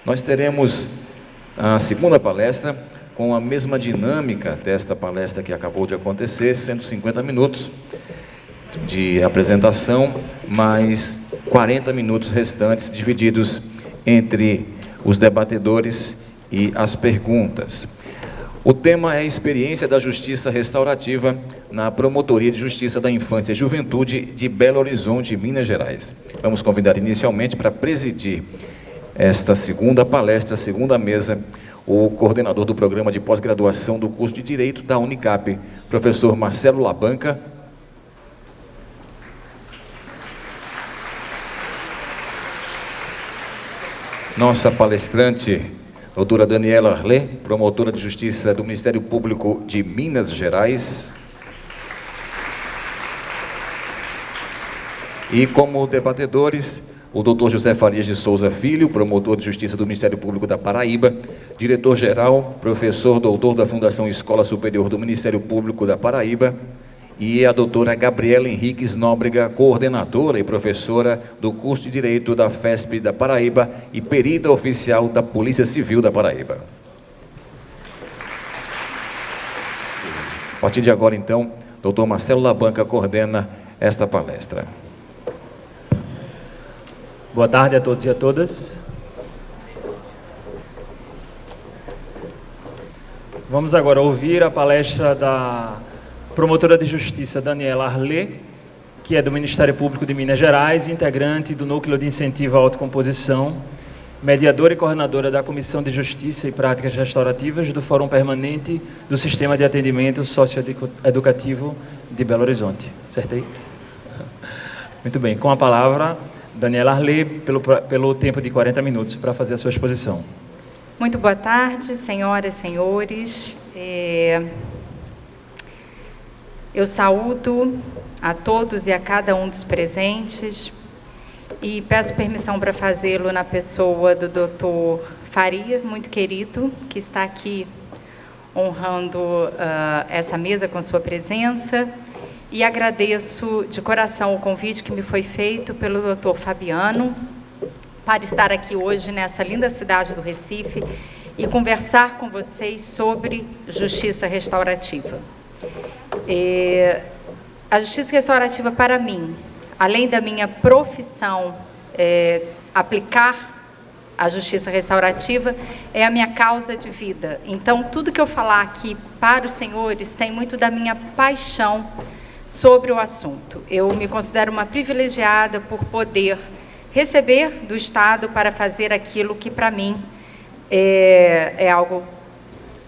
Nós teremos a segunda palestra com a mesma dinâmica desta palestra que acabou de acontecer, 150 minutos de apresentação, mais 40 minutos restantes divididos entre os debatedores e as perguntas. O tema é a experiência da Justiça Restaurativa na Promotoria de Justiça da Infância e Juventude de Belo Horizonte, Minas Gerais. Vamos convidar inicialmente para presidir esta segunda palestra, segunda mesa, o coordenador do programa de pós-graduação do curso de Direito da Unicap, professor Marcelo Labanca. Nossa palestrante, doutora Daniela Arlê, promotora de Justiça do Ministério Público de Minas Gerais. E como debatedores, o doutor José Farias de Souza Filho, promotor de Justiça do Ministério Público da Paraíba, diretor-geral, professor doutor da Fundação Escola Superior do Ministério Público da Paraíba, e a doutora Gabriela Henriques Nóbrega, coordenadora e professora do curso de Direito da FESP da Paraíba e perita oficial da Polícia Civil da Paraíba. A partir de agora, então, doutor Marcelo Labanca coordena esta palestra. Boa tarde a todos e a todas. Vamos agora ouvir a palestra da promotora de Justiça Daniela Arlê, que é do Ministério Público de Minas Gerais, integrante do Núcleo de Incentivo à Autocomposição, mediadora e coordenadora da Comissão de Justiça e Práticas Restaurativas do Fórum Permanente do Sistema de Atendimento Socioeducativo de Belo Horizonte. Acertei? Muito bem, com a palavra, Daniela Arlê, pelo tempo de 40 minutos para fazer a sua exposição. Muito boa tarde, senhoras e senhores. Eu saúdo a todos e a cada um dos presentes e peço permissão para fazê-lo na pessoa do doutor Faria, muito querido, que está aqui honrando essa mesa com sua presença, e agradeço de coração o convite que me foi feito pelo doutor Fabiano para estar aqui hoje nessa linda cidade do Recife e conversar com vocês sobre justiça restaurativa. A justiça restaurativa, para mim, além da minha profissão, aplicar a justiça restaurativa, é a minha causa de vida. Então, tudo que eu falar aqui para os senhores tem muito da minha paixão sobre o assunto. Eu me considero uma privilegiada por poder receber do Estado para fazer aquilo que, para mim, é algo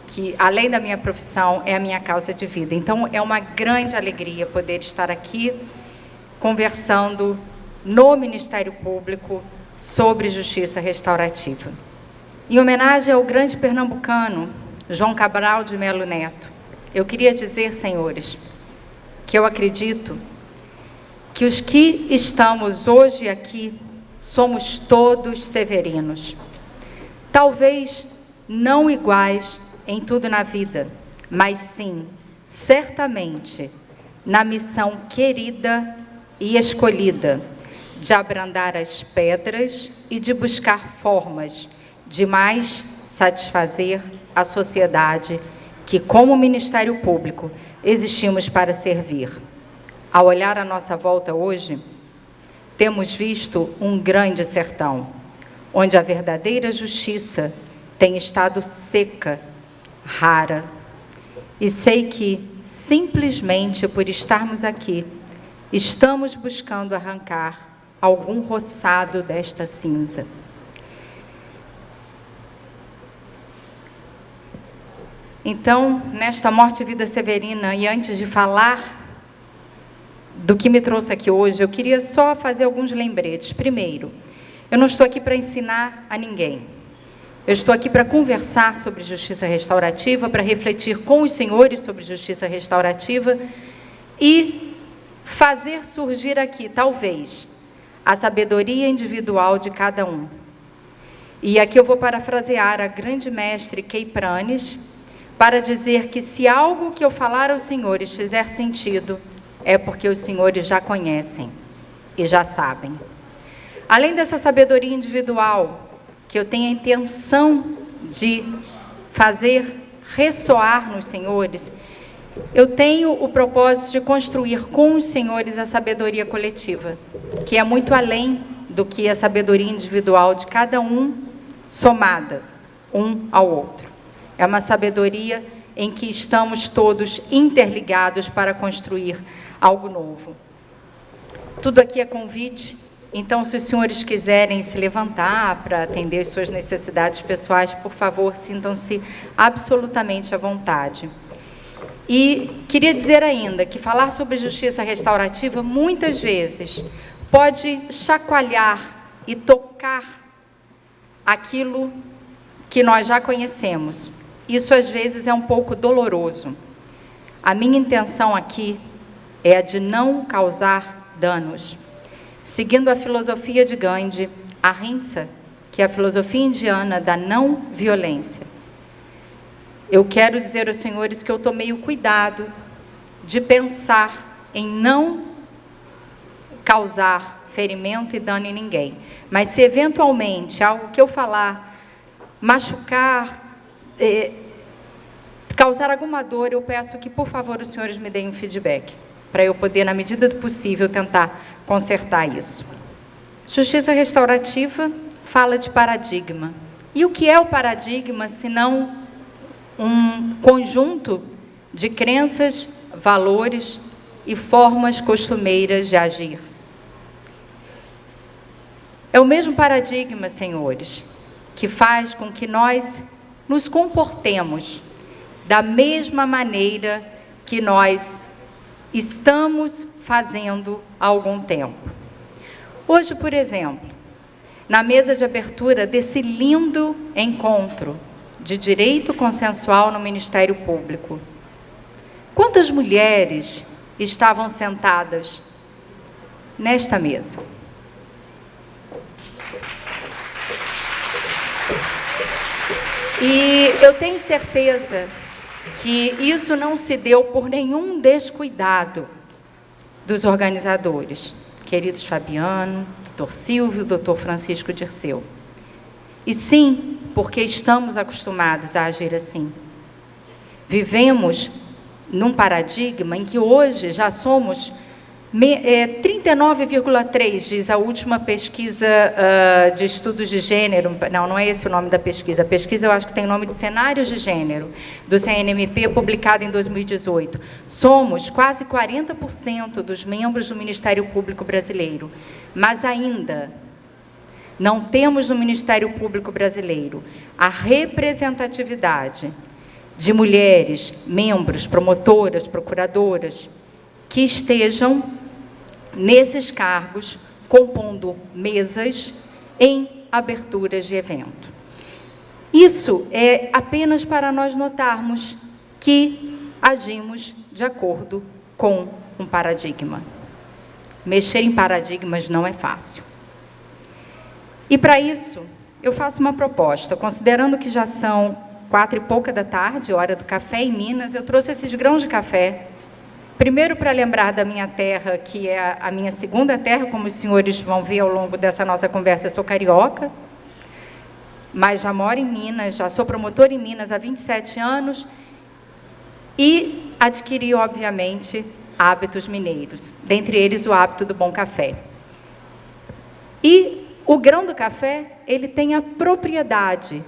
que, além da minha profissão, é a minha causa de vida. Então, é uma grande alegria poder estar aqui conversando no Ministério Público sobre justiça restaurativa. Em homenagem ao grande pernambucano, João Cabral de Melo Neto, eu queria dizer, senhores, que eu acredito que os que estamos hoje aqui somos todos severinos. Talvez não iguais em tudo na vida, mas sim, certamente, na missão querida e escolhida de abrandar as pedras e de buscar formas de mais satisfazer a sociedade que, como Ministério Público, existimos para servir. Ao olhar à nossa volta hoje, temos visto um grande sertão, onde a verdadeira justiça tem estado seca, rara. E sei que, simplesmente por estarmos aqui, estamos buscando arrancar algum roçado desta cinza. Então, nesta morte e vida severina, e antes de falar do que me trouxe aqui hoje, eu queria só fazer alguns lembretes. Primeiro, eu não estou aqui para ensinar a ninguém. Eu estou aqui para conversar sobre justiça restaurativa, para refletir com os senhores sobre justiça restaurativa e fazer surgir aqui, talvez, a sabedoria individual de cada um. E aqui eu vou parafrasear a grande mestre Kei Pranes, para dizer que se algo que eu falar aos senhores fizer sentido, é porque os senhores já conhecem e já sabem. Além dessa sabedoria individual que eu tenho a intenção de fazer ressoar nos senhores, eu tenho o propósito de construir com os senhores a sabedoria coletiva, que é muito além do que a sabedoria individual de cada um somada um ao outro. É uma sabedoria em que estamos todos interligados para construir algo novo. Tudo aqui é convite, então, se os senhores quiserem se levantar para atender as suas necessidades pessoais, por favor, sintam-se absolutamente à vontade. E queria dizer ainda que falar sobre justiça restaurativa, muitas vezes, pode chacoalhar e tocar aquilo que nós já conhecemos. Isso, às vezes, é um pouco doloroso. A minha intenção aqui é a de não causar danos. Seguindo a filosofia de Gandhi, Ahimsa, que é a filosofia indiana da não violência, eu quero dizer aos senhores que eu tomei o cuidado de pensar em não causar ferimento e dano em ninguém. Mas se eventualmente algo que eu falar machucar, causar alguma dor, eu peço que, por favor, os senhores me deem um feedback, para eu poder, na medida do possível, tentar consertar isso. Justiça restaurativa fala de paradigma. E o que é o paradigma, senão um conjunto de crenças, valores e formas costumeiras de agir? É o mesmo paradigma, senhores, que faz com que nós nos comportemos da mesma maneira que nós estamos fazendo há algum tempo. Hoje, por exemplo, na mesa de abertura desse lindo encontro de direito consensual no Ministério Público, quantas mulheres estavam sentadas nesta mesa? E eu tenho certeza que isso não se deu por nenhum descuidado dos organizadores, queridos Fabiano, doutor Silvio, doutor Francisco Dirceu. E sim, porque estamos acostumados a agir assim. Vivemos num paradigma em que hoje já somos 39,3, diz a última pesquisa de estudos de gênero. Não é esse o nome da pesquisa. A pesquisa, eu acho que tem o nome de cenários de gênero, do CNMP, publicada em 2018. Somos quase 40% dos membros do Ministério Público Brasileiro, mas ainda não temos no Ministério Público Brasileiro a representatividade de mulheres, membros, promotoras, procuradoras, que estejam nesses cargos, compondo mesas em aberturas de evento. Isso é apenas para nós notarmos que agimos de acordo com um paradigma. Mexer em paradigmas não é fácil. E para isso, eu faço uma proposta. Considerando que já são 4 e pouca da tarde, hora do café em Minas, eu trouxe esses grãos de café. Primeiro, para lembrar da minha terra, que é a minha segunda terra, como os senhores vão ver ao longo dessa nossa conversa, eu sou carioca, mas já moro em Minas, já sou promotora em Minas há 27 anos e adquiri, obviamente, hábitos mineiros, dentre eles o hábito do bom café. E o grão do café, ele tem a propriedade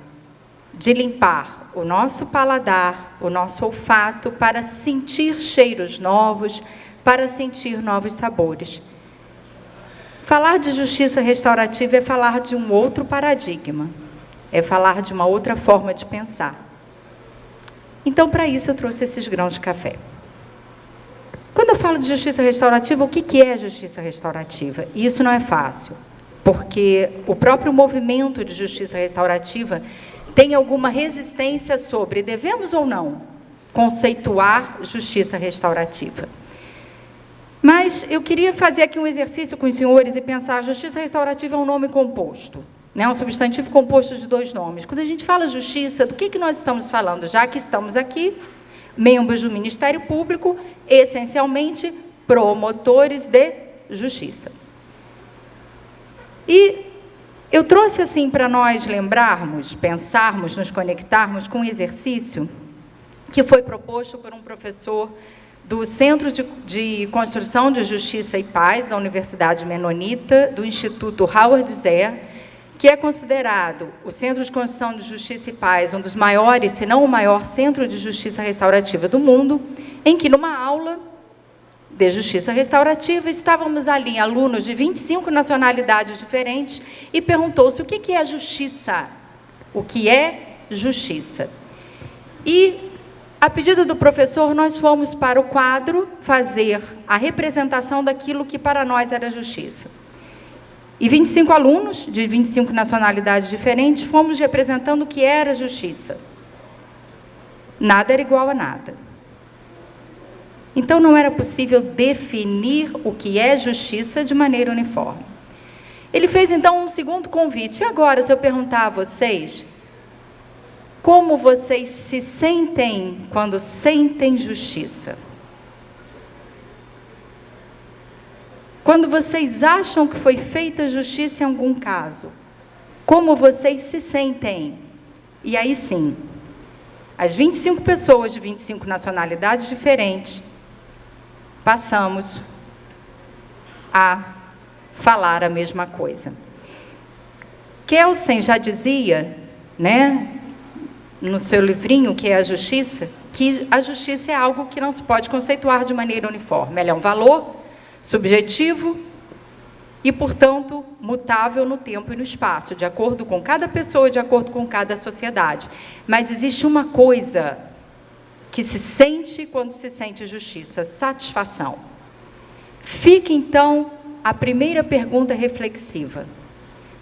de limpar o nosso paladar, o nosso olfato, para sentir cheiros novos, para sentir novos sabores. Falar de justiça restaurativa é falar de um outro paradigma, é falar de uma outra forma de pensar. Então, para isso, eu trouxe esses grãos de café. Quando eu falo de justiça restaurativa, o que é justiça restaurativa? E isso não é fácil, porque o próprio movimento de justiça restaurativa tem alguma resistência sobre devemos ou não conceituar justiça restaurativa. Mas eu queria fazer aqui um exercício com os senhores e pensar: justiça restaurativa é um nome composto, né? Um substantivo composto de 2 nomes. Quando a gente fala justiça, do que nós estamos falando? Já que estamos aqui, membros do Ministério Público, essencialmente promotores de justiça. E Eu trouxe assim para nós lembrarmos, pensarmos, nos conectarmos com um exercício que foi proposto por um professor do Centro de Construção de Justiça e Paz da Universidade Menonita, do Instituto Howard Zehr, que é considerado o Centro de Construção de Justiça e Paz um dos maiores, se não o maior centro de justiça restaurativa do mundo, em que numa aula de justiça restaurativa estávamos ali alunos de 25 nacionalidades diferentes e perguntou-se o que é justiça, o que é justiça. E a pedido do professor, nós fomos para o quadro fazer a representação daquilo que para nós era justiça. E 25 alunos, de 25 nacionalidades diferentes, fomos representando o que era justiça. Nada era igual a nada. Então, não era possível definir o que é justiça de maneira uniforme. Ele fez, então, um segundo convite. E agora, se eu perguntar a vocês, como vocês se sentem quando sentem justiça? Quando vocês acham que foi feita justiça em algum caso, como vocês se sentem? E aí sim, as 25 pessoas de 25 nacionalidades diferentes, passamos a falar a mesma coisa. Kelsen já dizia, né, no seu livrinho, O que é a Justiça, que a justiça é algo que não se pode conceituar de maneira uniforme. Ela é um valor subjetivo e, portanto, mutável no tempo e no espaço, de acordo com cada pessoa, de acordo com cada sociedade. Mas existe uma coisa que se sente quando se sente justiça: satisfação. Fica, então, a primeira pergunta reflexiva.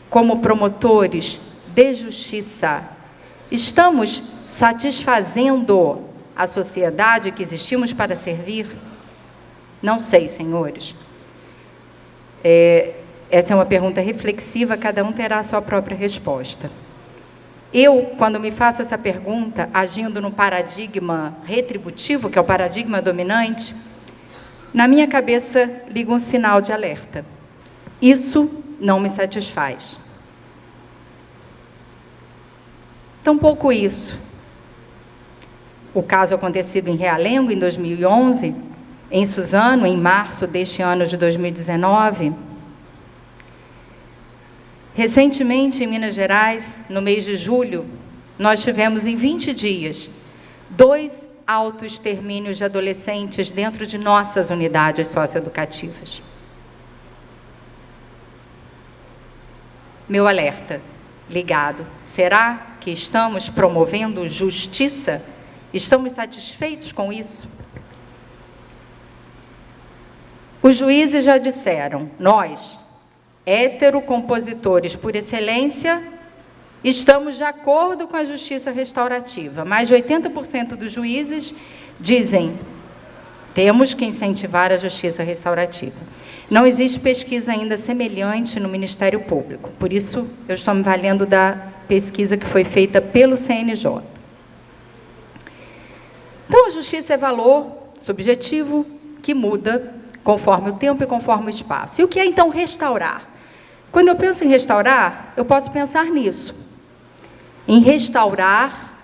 Como promotores de justiça, estamos satisfazendo a sociedade que existimos para servir? Não sei, senhores. Essa é uma pergunta reflexiva, cada um terá a sua própria resposta. Eu, quando me faço essa pergunta, agindo no paradigma retributivo, que é o paradigma dominante, na minha cabeça liga um sinal de alerta. Isso não me satisfaz. Tampouco isso. O caso acontecido em Realengo, em 2011, em Suzano, em março deste ano de 2019. Recentemente, em Minas Gerais, no mês de julho, nós tivemos em 20 dias 2 autoextermínios de adolescentes dentro de nossas unidades socioeducativas. Meu alerta ligado: será que estamos promovendo justiça? Estamos satisfeitos com isso? Os juízes já disseram, nós, heterocompositores por excelência, estamos de acordo com a justiça restaurativa. Mais de 80% dos juízes dizem, temos que incentivar a justiça restaurativa. Não existe pesquisa ainda semelhante no Ministério Público, por isso eu estou me valendo da pesquisa que foi feita pelo CNJ. Então, a justiça é valor subjetivo que muda conforme o tempo e conforme o espaço. E o que é, então, restaurar? Quando eu penso em restaurar, eu posso pensar nisso. Em restaurar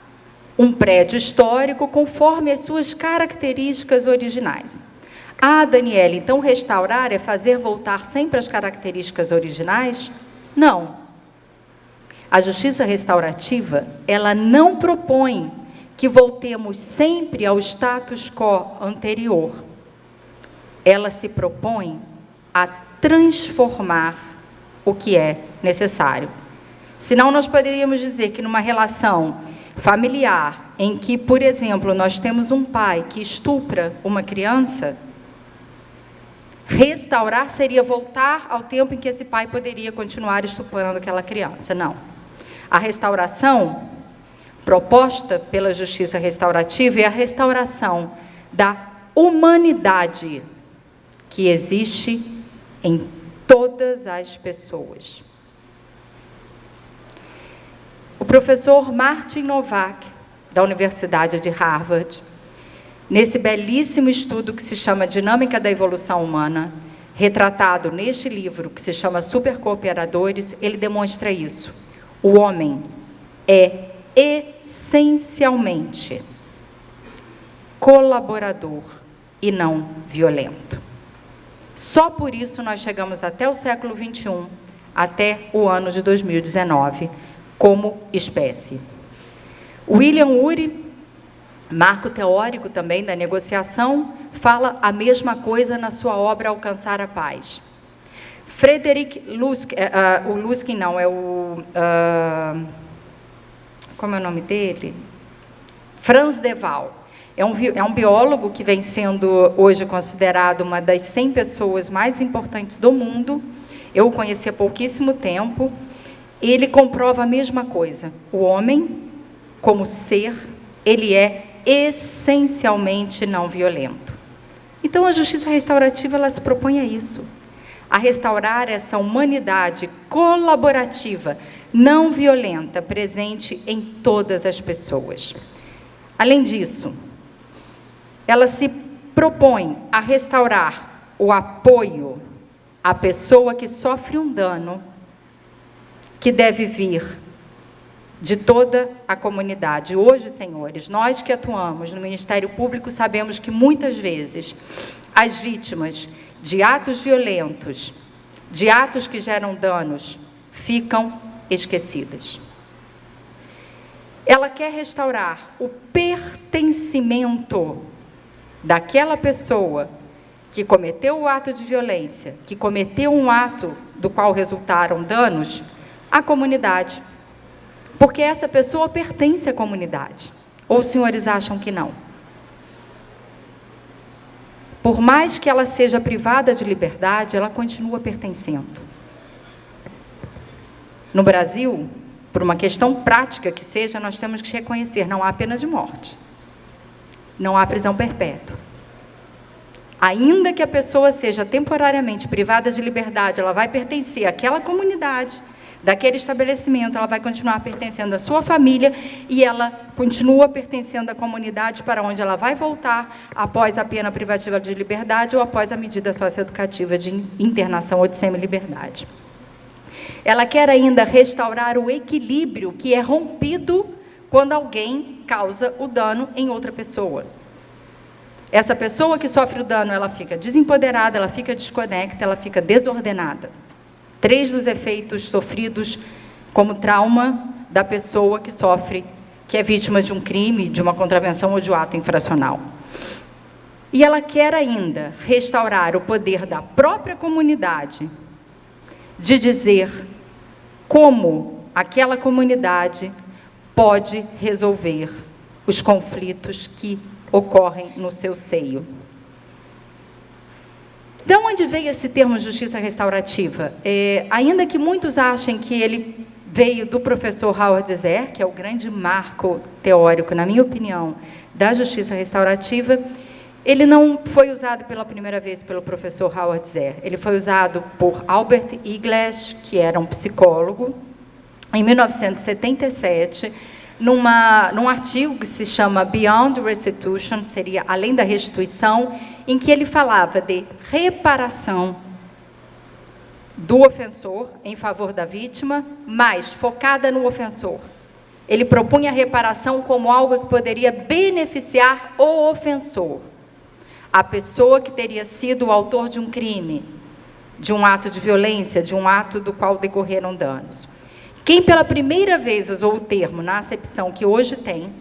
um prédio histórico conforme as suas características originais. Ah, Daniela, então restaurar é fazer voltar sempre as características originais? Não. A justiça restaurativa, ela não propõe que voltemos sempre ao status quo anterior. Ela se propõe a transformar o que é necessário. Senão, nós poderíamos dizer que numa relação familiar, em que, por exemplo, nós temos um pai que estupra uma criança, restaurar seria voltar ao tempo em que esse pai poderia continuar estuprando aquela criança. Não. A restauração proposta pela justiça restaurativa é a restauração da humanidade que existe em todas as pessoas. O professor Martin Nowak, da Universidade de Harvard, nesse belíssimo estudo que se chama Dinâmica da Evolução Humana, retratado neste livro, que se chama Supercooperadores, ele demonstra isso. O homem é essencialmente colaborador e não violento. Só por isso nós chegamos até o século XXI, até o ano de 2019, como espécie. William Ury, marco teórico também da negociação, fala a mesma coisa na sua obra Alcançar a Paz. Frederick Luskin, como é o nome dele? Franz de Waal. É um biólogo que vem sendo hoje considerado uma das 100 pessoas mais importantes do mundo. Eu o conheci há pouquíssimo tempo. Ele comprova a mesma coisa. O homem, como ser, ele é essencialmente não violento. Então, a justiça restaurativa, ela se propõe a isso, a restaurar essa humanidade colaborativa, não violenta, presente em todas as pessoas. Além disso, ela se propõe a restaurar o apoio à pessoa que sofre um dano que deve vir de toda a comunidade. Hoje, senhores, nós que atuamos no Ministério Público sabemos que muitas vezes as vítimas de atos violentos, de atos que geram danos, ficam esquecidas. Ela quer restaurar o pertencimento daquela pessoa que cometeu o ato de violência, que cometeu um ato do qual resultaram danos, à comunidade. Porque essa pessoa pertence à comunidade. Ou os senhores acham que não? Por mais que ela seja privada de liberdade, ela continua pertencendo. No Brasil, por uma questão prática que seja, nós temos que reconhecer, não há pena de morte. Não há prisão perpétua. Ainda que a pessoa seja temporariamente privada de liberdade, ela vai pertencer àquela comunidade, daquele estabelecimento, ela vai continuar pertencendo à sua família e ela continua pertencendo à comunidade para onde ela vai voltar após a pena privativa de liberdade ou após a medida socioeducativa de internação ou de semi-liberdade. Ela quer ainda restaurar o equilíbrio que é rompido quando alguém causa o dano em outra pessoa. Essa pessoa que sofre o dano, ela fica desempoderada, ela fica desconecta, ela fica desordenada. 3 dos efeitos sofridos como trauma da pessoa que sofre, que é vítima de um crime, de uma contravenção ou de um ato infracional. E ela quer ainda restaurar o poder da própria comunidade de dizer como aquela comunidade pode resolver os conflitos que ocorrem no seu seio. De onde veio esse termo justiça restaurativa? Ainda que muitos achem que ele veio do professor Howard Zehr, que é o grande marco teórico, na minha opinião, da justiça restaurativa, ele não foi usado pela primeira vez pelo professor Howard Zehr. Ele foi usado por Albert Iglesh, que era um psicólogo, em 1977, num artigo que se chama Beyond Restitution, seria além da restituição, em que ele falava de reparação do ofensor em favor da vítima, mas focada no ofensor. Ele propunha a reparação como algo que poderia beneficiar o ofensor, a pessoa que teria sido o autor de um crime, de um ato de violência, de um ato do qual decorreram danos. Quem pela primeira vez usou o termo na acepção que hoje tem,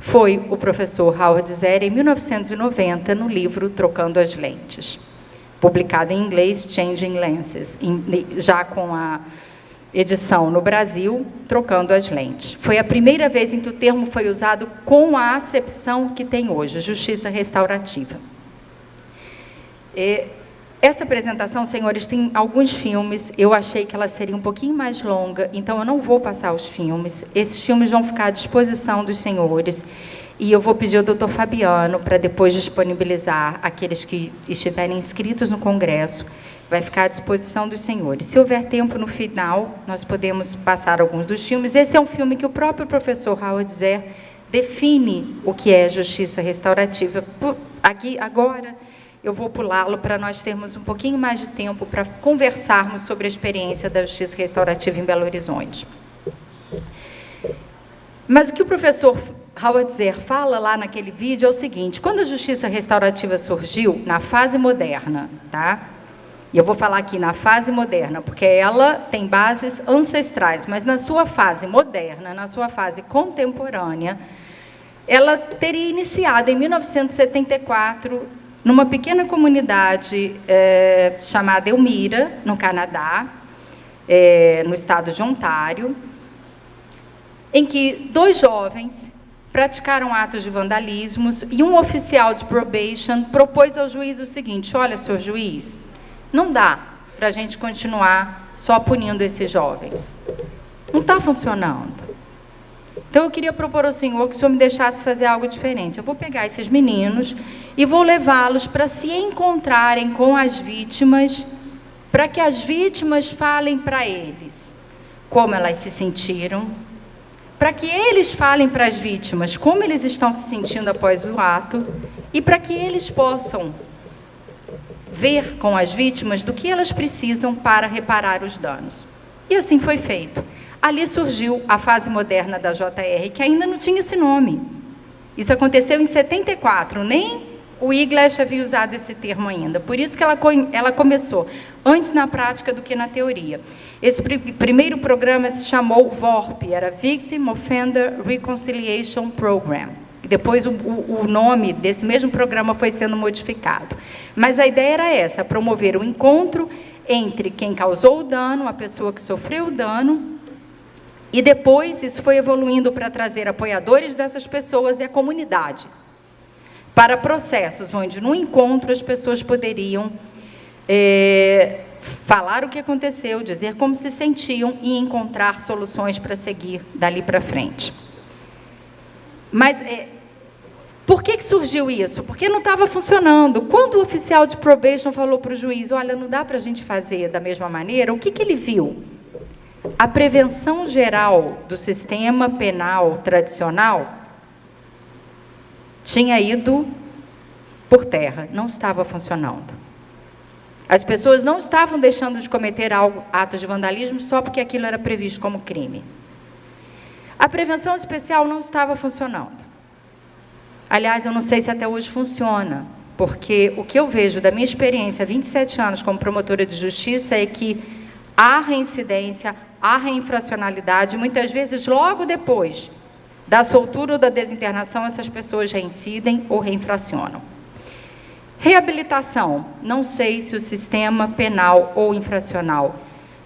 foi o professor Howard Zehr, em 1990, no livro Trocando as Lentes, publicado em inglês, Changing Lenses, já com a edição no Brasil, Trocando as Lentes. Foi a primeira vez em que o termo foi usado com a acepção que tem hoje, justiça restaurativa. Essa apresentação, senhores, tem alguns filmes, eu achei que ela seria um pouquinho mais longa, então eu não vou passar os filmes. Esses filmes vão ficar à disposição dos senhores, e eu vou pedir ao doutor Fabiano para depois disponibilizar aqueles que estiverem inscritos no Congresso, vai ficar à disposição dos senhores. Se houver tempo no final, nós podemos passar alguns dos filmes. Esse é um filme que o próprio professor Howard Zehr define o que é justiça restaurativa. Aqui, agora, eu vou pulá-lo para nós termos um pouquinho mais de tempo para conversarmos sobre a experiência da justiça restaurativa em Belo Horizonte. Mas o que o professor Howard Zehr fala lá naquele vídeo é o seguinte: quando a justiça restaurativa surgiu, na fase moderna, tá? E eu vou falar aqui na fase moderna, porque ela tem bases ancestrais, mas na sua fase moderna, na sua fase contemporânea, ela teria iniciado em 1974, numa pequena comunidade chamada Elmira, no Canadá, no estado de Ontário, em que 2 jovens praticaram atos de vandalismo e um oficial de probation propôs ao juiz o seguinte: olha, senhor juiz, não dá para a gente continuar só punindo esses jovens. Não está funcionando. Então, eu queria propor ao senhor que o senhor me deixasse fazer algo diferente. Eu vou pegar esses meninos e vou levá-los para se encontrarem com as vítimas, para que as vítimas falem para eles como elas se sentiram, para que eles falem para as vítimas como eles estão se sentindo após o ato e para que eles possam ver com as vítimas do que elas precisam para reparar os danos. E assim foi feito. Ali surgiu a fase moderna da JR, que ainda não tinha esse nome. Isso aconteceu em 74, nem o Iglesh havia usado esse termo ainda. Por isso que ela começou antes na prática do que na teoria. Esse primeiro programa se chamou VORP, era Victim Offender Reconciliation Program. Depois o nome desse mesmo programa foi sendo modificado. Mas a ideia era essa: promover o encontro entre quem causou o dano, a pessoa que sofreu o dano, e depois isso foi evoluindo para trazer apoiadores dessas pessoas e a comunidade, para processos onde, no encontro, as pessoas poderiam falar o que aconteceu, dizer como se sentiam e encontrar soluções para seguir dali para frente. Mas por que surgiu isso? Porque não estava funcionando. Quando o oficial de probation falou para o juiz: olha, não dá para a gente fazer da mesma maneira, o que ele viu? A prevenção geral do sistema penal tradicional tinha ido por terra, não estava funcionando. As pessoas não estavam deixando de cometer atos de vandalismo só porque aquilo era previsto como crime. A prevenção especial não estava funcionando. Aliás, eu não sei se até hoje funciona, porque o que eu vejo da minha experiência, 27 anos como promotora de justiça, é que há reincidência, há reinfracionalidade, muitas vezes logo depois da soltura ou da desinternação, essas pessoas reincidem ou reinfracionam. Reabilitação, não sei se o sistema penal ou infracional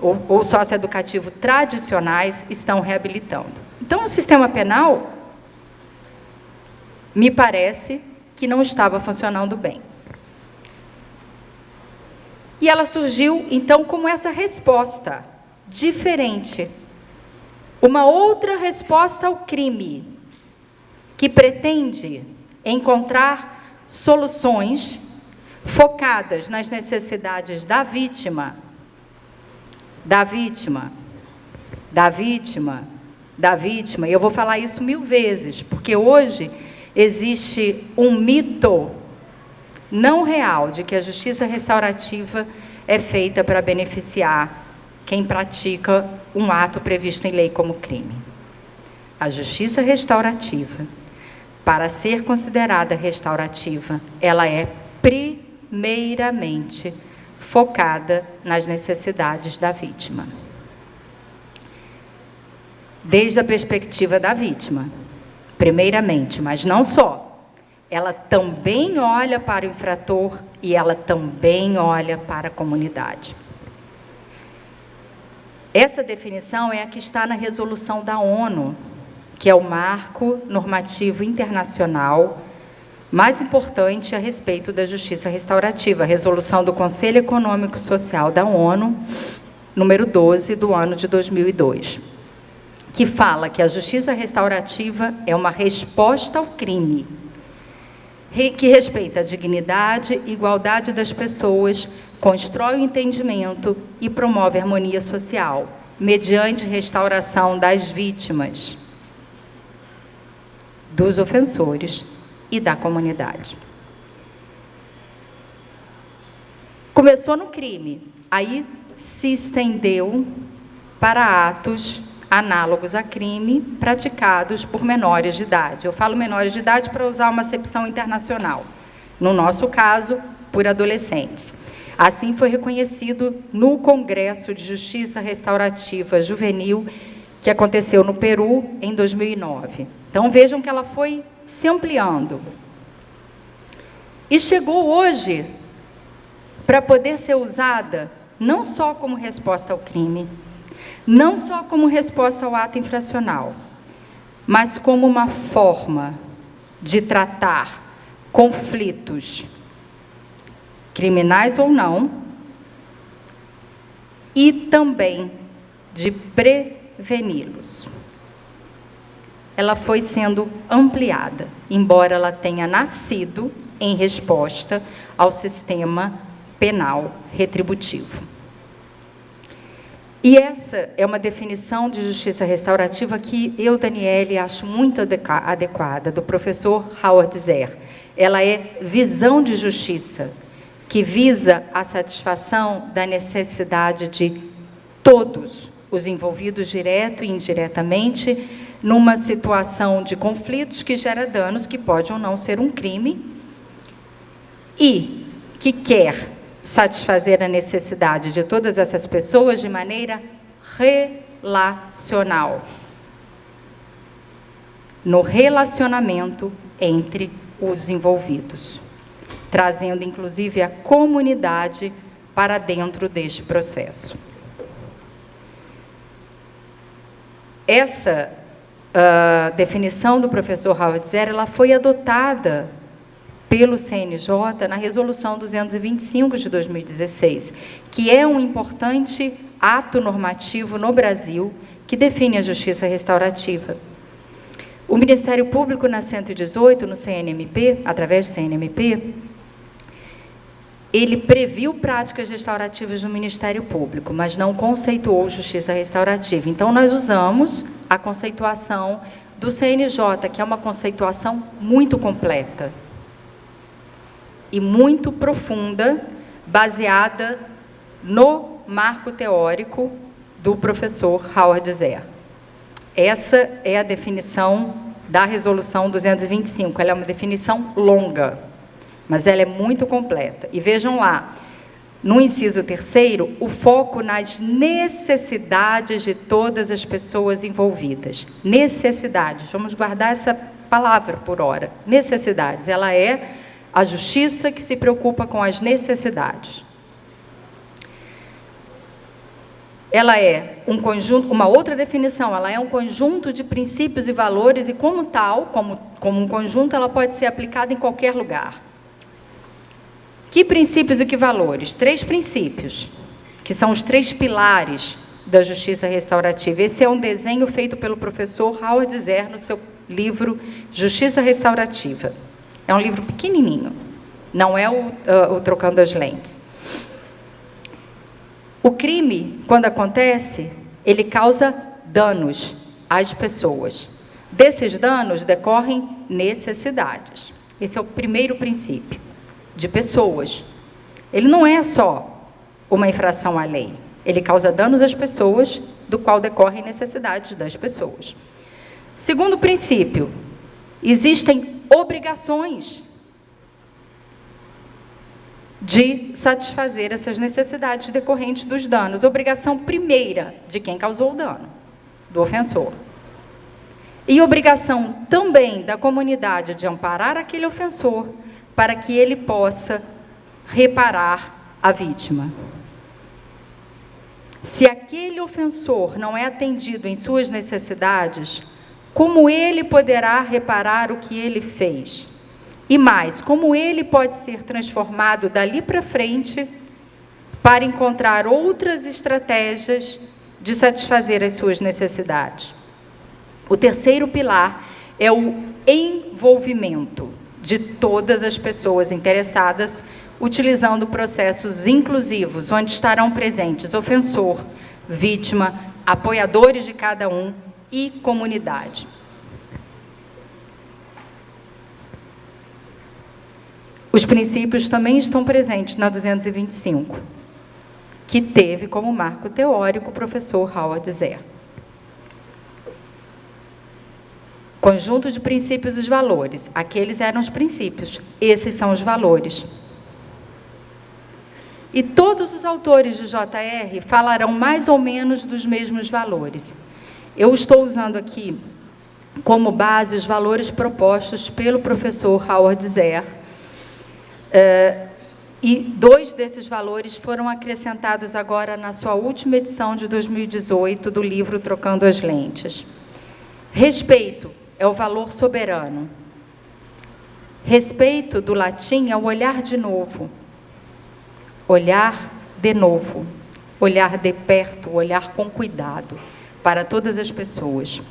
ou socioeducativo tradicionais estão reabilitando. Então, o sistema penal, me parece que não estava funcionando bem. E ela surgiu, então, como essa resposta diferente. Uma outra resposta ao crime, que pretende encontrar soluções focadas nas necessidades da vítima, e eu vou falar isso 1000 vezes, porque hoje existe um mito não real de que a justiça restaurativa é feita para beneficiar quem pratica um ato previsto em lei como crime. A justiça restaurativa, para ser considerada restaurativa, ela é primeiramente focada nas necessidades da vítima. Desde a perspectiva da vítima, primeiramente, mas não só. Ela também olha para o infrator e ela também olha para a comunidade. Essa definição é a que está na resolução da ONU, que é o marco normativo internacional mais importante a respeito da justiça restaurativa, a resolução do Conselho Econômico e Social da ONU, número 12, do ano de 2002, que fala que a justiça restaurativa é uma resposta ao crime, que respeita a dignidade e igualdade das pessoas, constrói o entendimento e promove a harmonia social, mediante restauração das vítimas, dos ofensores e da comunidade. Começou no crime, aí se estendeu para atos análogos a crime praticados por menores de idade. Eu falo menores de idade para usar uma acepção internacional. No nosso caso, por adolescentes. Assim foi reconhecido no Congresso de Justiça Restaurativa Juvenil, que aconteceu no Peru em 2009. Então, vejam que ela foi se ampliando. E chegou hoje para poder ser usada não só como resposta ao crime, não só como resposta ao ato infracional, mas como uma forma de tratar conflitos, criminais ou não, e também de preveni-los. Ela foi sendo ampliada, embora ela tenha nascido em resposta ao sistema penal retributivo. E essa é uma definição de justiça restaurativa que eu, Daniele, acho muito adequada, do professor Howard Zehr. Ela é visão de justiça, que visa a satisfação da necessidade de todos os envolvidos, direto e indiretamente, numa situação de conflitos que gera danos, que pode ou não ser um crime, e que quer satisfazer a necessidade de todas essas pessoas de maneira relacional, no relacionamento entre os envolvidos, trazendo inclusive a comunidade para dentro deste processo. Essa definição do professor Howard Zehr, ela foi adotada pelo CNJ na Resolução 225 de 2016, que é um importante ato normativo no Brasil que define a justiça restaurativa. O Ministério Público, na 118, no CNMP, através do CNMP, ele previu práticas restaurativas no Ministério Público, mas não conceituou justiça restaurativa. Então, nós usamos a conceituação do CNJ, que é uma conceituação muito completa e muito profunda, baseada no marco teórico do professor Howard Zehr. Essa é a definição da Resolução 225. Ela é uma definição longa, mas ela é muito completa. E vejam lá, no inciso 3º, o foco nas necessidades de todas as pessoas envolvidas. Necessidades, vamos guardar essa palavra por hora. Necessidades, ela é a justiça que se preocupa com as necessidades. Ela é um conjunto, uma outra definição, ela é um conjunto de princípios e valores e, como tal, como um conjunto, ela pode ser aplicada em qualquer lugar. Que princípios e que valores? 3 princípios, que são os 3 pilares da justiça restaurativa. Esse é um desenho feito pelo professor Howard Zehr no seu livro Justiça Restaurativa. É um livro pequenininho, não é o Trocando as Lentes. O crime, quando acontece, ele causa danos às pessoas. Desses danos decorrem necessidades. Esse é o primeiro princípio, de pessoas. Ele não é só uma infração à lei, ele causa danos às pessoas, do qual decorrem necessidades das pessoas. Segundo princípio, existem obrigações de satisfazer essas necessidades decorrentes dos danos. Obrigação primeira de quem causou o dano, do ofensor. E obrigação também da comunidade de amparar aquele ofensor para que ele possa reparar a vítima. Se aquele ofensor não é atendido em suas necessidades, como ele poderá reparar o que ele fez? E mais, como ele pode ser transformado dali para frente para encontrar outras estratégias de satisfazer as suas necessidades? O terceiro pilar é o envolvimento de todas as pessoas interessadas, utilizando processos inclusivos, onde estarão presentes ofensor, vítima, apoiadores de cada um e comunidade. Os princípios também estão presentes na 225, que teve como marco teórico o professor Howard Zehr. Conjunto de princípios e valores. Aqueles eram os princípios, esses são os valores. E todos os autores de JR falarão mais ou menos dos mesmos valores. Eu estou usando aqui como base os valores propostos pelo professor Howard Zehr, e 2 desses valores foram acrescentados agora na sua última edição de 2018 do livro Trocando as Lentes. Respeito é o valor soberano. Respeito, do latim, é o olhar de novo. Olhar de novo. Olhar de perto, olhar com cuidado para todas as pessoas.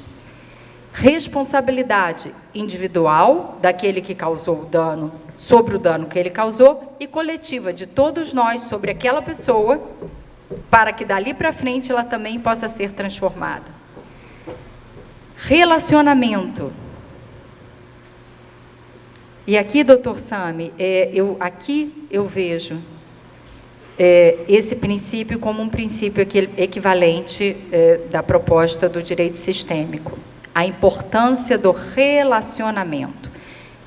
Responsabilidade individual daquele que causou o dano, sobre o dano que ele causou, e coletiva de todos nós sobre aquela pessoa, para que dali para frente ela também possa ser transformada. Relacionamento. E aqui, Dr. Sami, eu vejo esse princípio como um princípio equivalente da proposta do direito sistêmico. A importância do relacionamento.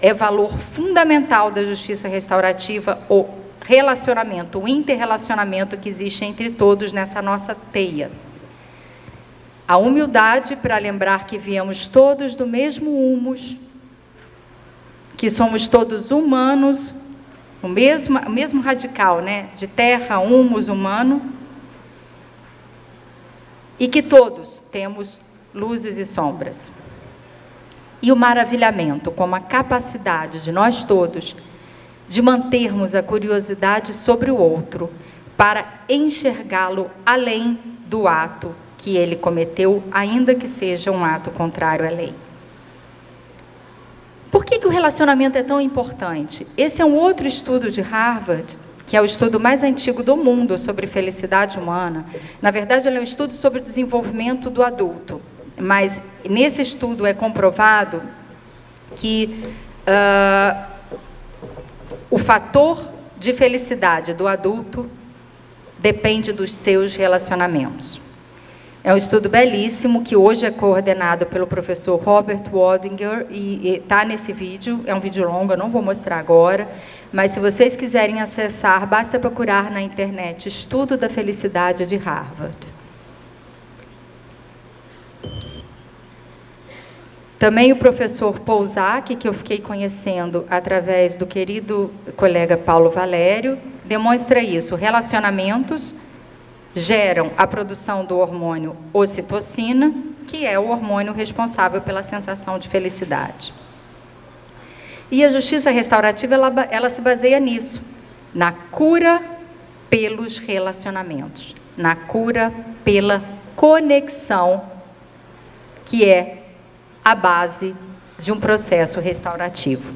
É valor fundamental da justiça restaurativa o relacionamento, o interrelacionamento que existe entre todos nessa nossa teia. A humildade para lembrar que viemos todos do mesmo humus, que somos todos humanos, o mesmo radical, né? De terra, humus, humano, e que todos temos luzes e sombras. E o maravilhamento, como a capacidade de nós todos de mantermos a curiosidade sobre o outro, para enxergá-lo além do ato que ele cometeu, ainda que seja um ato contrário à lei. Por que o relacionamento é tão importante? Esse é um outro estudo de Harvard, que é o estudo mais antigo do mundo sobre felicidade humana. Na verdade, ele é um estudo sobre o desenvolvimento do adulto. Mas nesse estudo é comprovado que o fator de felicidade do adulto depende dos seus relacionamentos. É um estudo belíssimo que hoje é coordenado pelo professor Robert Waldinger e está nesse vídeo. É um vídeo longo, eu não vou mostrar agora, mas se vocês quiserem acessar, basta procurar na internet Estudo da Felicidade de Harvard. Também o professor Pouzak, que eu fiquei conhecendo através do querido colega Paulo Valério, demonstra isso. Relacionamentos geram a produção do hormônio ocitocina, que é o hormônio responsável pela sensação de felicidade. E a justiça restaurativa, ela se baseia nisso, na cura pelos relacionamentos, na cura pela conexão, que é a base de um processo restaurativo.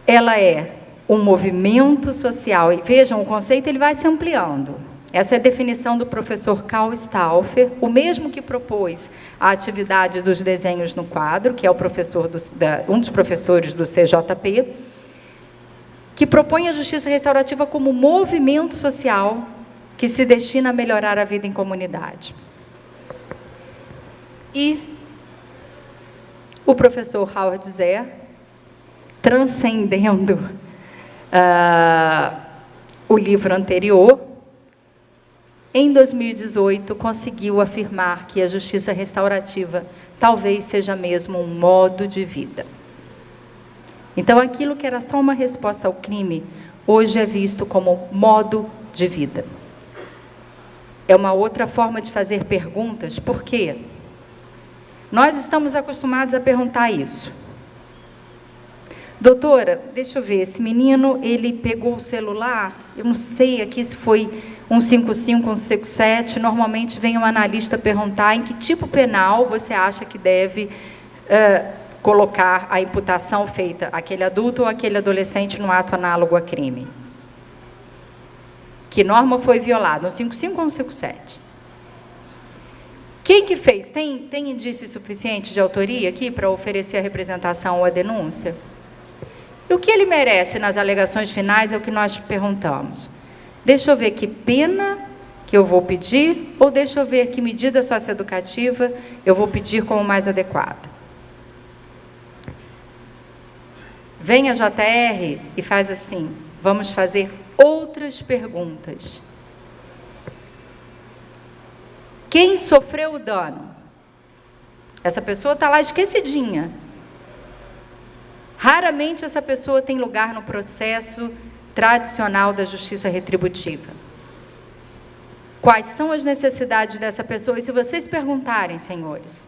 Ela é um movimento social, e vejam, o conceito ele vai se ampliando. Essa é a definição do professor Karl Stauffer, o mesmo que propôs a atividade dos desenhos no quadro, que é o professor um dos professores do CJP, que propõe a justiça restaurativa como movimento social que se destina a melhorar a vida em comunidade. E o professor Howard Zehr, transcendendo o livro anterior, em 2018 conseguiu afirmar que a justiça restaurativa talvez seja mesmo um modo de vida. Então, aquilo que era só uma resposta ao crime, hoje é visto como modo de vida. É uma outra forma de fazer perguntas. Por quê? Nós estamos acostumados a perguntar isso. Doutora, deixa eu ver, esse menino, ele pegou o celular, eu não sei aqui se foi 155, 157, normalmente vem um analista perguntar em que tipo penal você acha que deve colocar a imputação feita àquele adulto ou àquele adolescente no ato análogo a crime. Que norma foi violada, 155 ou 157? Quem que fez? Tem indícios suficientes de autoria aqui para oferecer a representação ou a denúncia? E o que ele merece nas alegações finais é o que nós perguntamos. Deixa eu ver que pena que eu vou pedir, ou deixa eu ver que medida socioeducativa eu vou pedir como mais adequada. Vem a JR e faz assim, vamos fazer outras perguntas. Quem sofreu o dano? Essa pessoa está lá esquecidinha. Raramente essa pessoa tem lugar no processo tradicional da justiça retributiva. Quais são as necessidades dessa pessoa? E se vocês perguntarem, senhores,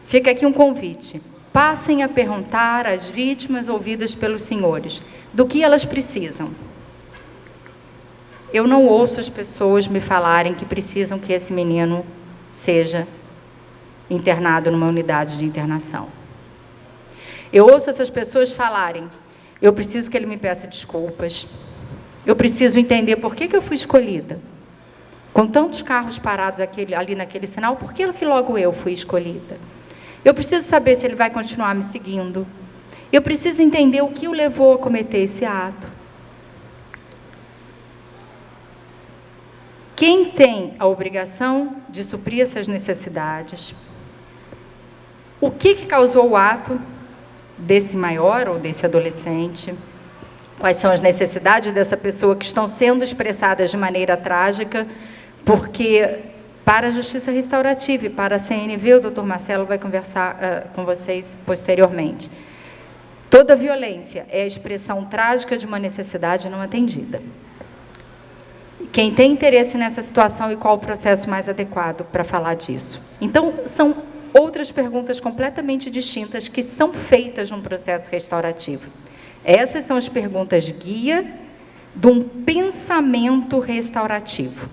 fica aqui um convite. Passem a perguntar às vítimas ouvidas pelos senhores do que elas precisam. Eu não ouço as pessoas me falarem que precisam que esse menino seja internado numa unidade de internação. Eu ouço essas pessoas falarem, eu preciso que ele me peça desculpas, eu preciso entender por que eu fui escolhida. Com tantos carros parados ali naquele sinal, por que logo eu fui escolhida? Eu preciso saber se ele vai continuar me seguindo. Eu preciso entender o que o levou a cometer esse ato. Quem tem a obrigação de suprir essas necessidades? O que causou o ato desse maior ou desse adolescente? Quais são as necessidades dessa pessoa que estão sendo expressadas de maneira trágica? Porque, para a Justiça Restaurativa e para a CNV, o doutor Marcelo vai conversar com vocês posteriormente. Toda violência é a expressão trágica de uma necessidade não atendida. Quem tem interesse nessa situação e qual o processo mais adequado para falar disso? Então, são outras perguntas completamente distintas que são feitas num processo restaurativo. Essas são as perguntas guia de um pensamento restaurativo.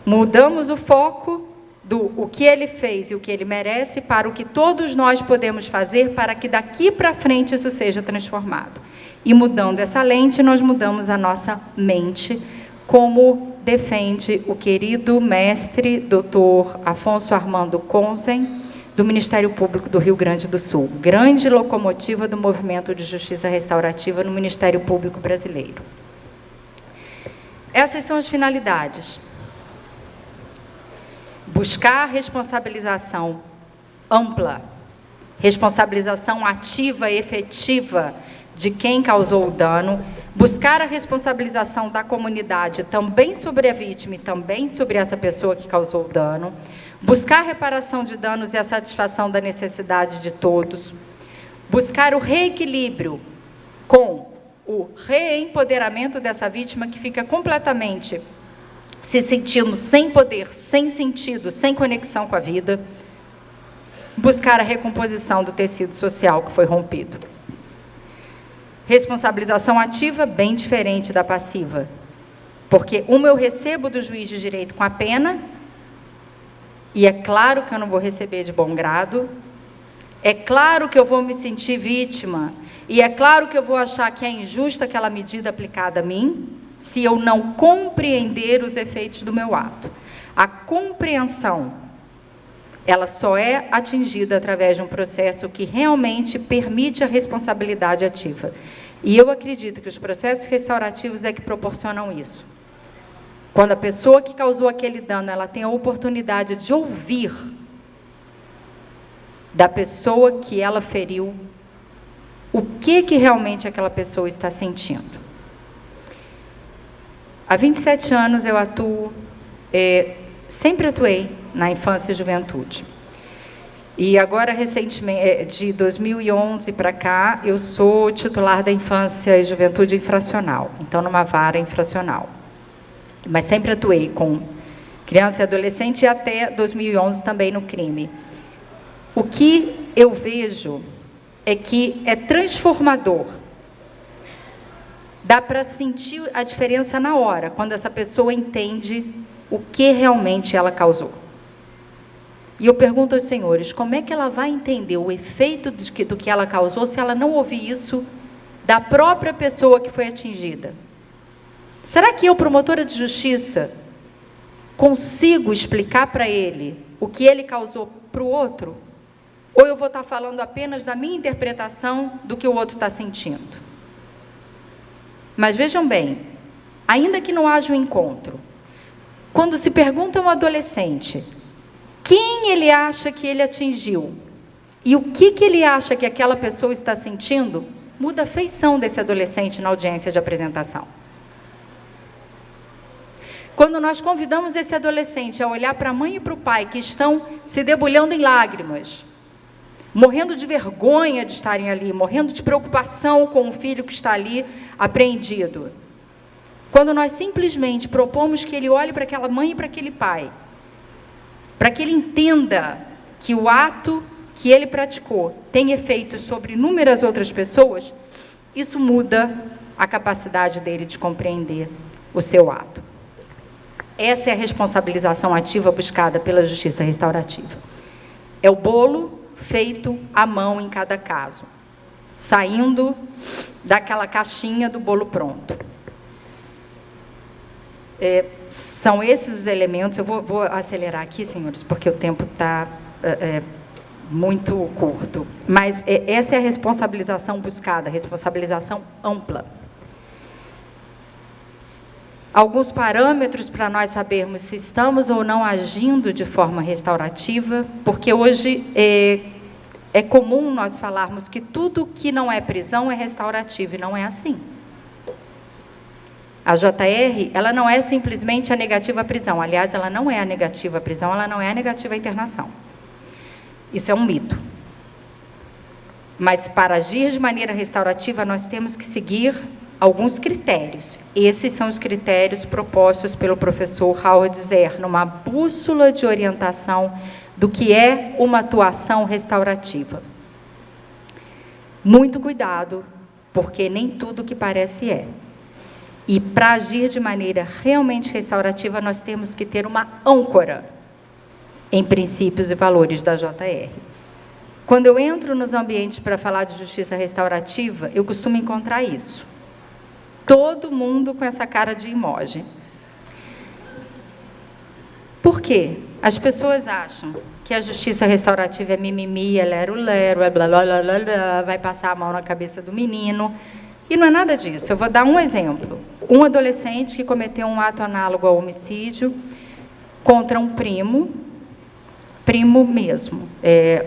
Mudamos o foco do o que ele fez e o que ele merece para o que todos nós podemos fazer para que daqui para frente isso seja transformado. E mudando essa lente, nós mudamos a nossa mente, como defende o querido mestre Dr. Afonso Armando Conzen, do Ministério Público do Rio Grande do Sul, grande locomotiva do movimento de justiça restaurativa no Ministério Público brasileiro. Essas são as finalidades. Buscar responsabilização ampla, responsabilização ativa e efetiva de quem causou o dano, buscar a responsabilização da comunidade também sobre a vítima e também sobre essa pessoa que causou o dano, buscar a reparação de danos e a satisfação da necessidade de todos, buscar o reequilíbrio com o reempoderamento dessa vítima que fica completamente se sentindo sem poder, sem sentido, sem conexão com a vida, buscar a recomposição do tecido social que foi rompido. Responsabilização ativa, bem diferente da passiva, porque uma eu recebo do juiz de direito com a pena, e é claro que eu não vou receber de bom grado, é claro que eu vou me sentir vítima, e é claro que eu vou achar que é injusta aquela medida aplicada a mim, se eu não compreender os efeitos do meu ato. A compreensão, ela só é atingida através de um processo que realmente permite a responsabilidade ativa. E eu acredito que os processos restaurativos é que proporcionam isso. Quando a pessoa que causou aquele dano, ela tem a oportunidade de ouvir da pessoa que ela feriu o que realmente aquela pessoa está sentindo. Há 27 anos eu atuo, sempre atuei na infância e juventude. E agora, recentemente, de 2011 para cá, eu sou titular da infância e juventude infracional, então numa vara infracional. Mas sempre atuei com criança e adolescente e até 2011 também no crime. O que eu vejo é que é transformador. Dá para sentir a diferença na hora, quando essa pessoa entende o que realmente ela causou. E eu pergunto aos senhores, como é que ela vai entender o efeito do que ela causou se ela não ouvir isso da própria pessoa que foi atingida? Será que eu, promotora de justiça, consigo explicar para ele o que ele causou para o outro? Ou eu vou estar falando apenas da minha interpretação do que o outro está sentindo? Mas vejam bem, ainda que não haja um encontro, quando se pergunta a um adolescente quem ele acha que ele atingiu e o que ele acha que aquela pessoa está sentindo, muda a feição desse adolescente na audiência de apresentação. Quando nós convidamos esse adolescente a olhar para a mãe e para o pai que estão se debulhando em lágrimas, morrendo de vergonha de estarem ali, morrendo de preocupação com o filho que está ali apreendido, quando nós simplesmente propomos que ele olhe para aquela mãe e para aquele pai, para que ele entenda que o ato que ele praticou tem efeitos sobre inúmeras outras pessoas, isso muda a capacidade dele de compreender o seu ato. Essa é a responsabilização ativa buscada pela justiça restaurativa. É o bolo feito à mão em cada caso, saindo daquela caixinha do bolo pronto. São esses os elementos. Eu vou acelerar aqui, senhores, porque o tempo está muito curto. Mas essa é a responsabilização buscada, a responsabilização ampla. Alguns parâmetros para nós sabermos se estamos ou não agindo de forma restaurativa, porque hoje é comum nós falarmos que tudo que não é prisão é restaurativo, e não é assim. A JR, ela não é simplesmente a negativa à prisão. Aliás, ela não é a negativa à prisão, ela não é a negativa à internação. Isso é um mito. Mas para agir de maneira restaurativa, nós temos que seguir alguns critérios. Esses são os critérios propostos pelo professor Howard Zehr, numa bússola de orientação do que é uma atuação restaurativa. Muito cuidado, porque nem tudo que parece é. E para agir de maneira realmente restaurativa, nós temos que ter uma âncora em princípios e valores da JR. Quando eu entro nos ambientes para falar de justiça restaurativa, eu costumo encontrar isso. Todo mundo com essa cara de emoji. Por quê? As pessoas acham que a justiça restaurativa é mimimi, é lero-lero, é blá, blá, blá, blá, blá, vai passar a mão na cabeça do menino. E não é nada disso. Eu vou dar um exemplo. Um adolescente que cometeu um ato análogo ao homicídio contra um primo mesmo.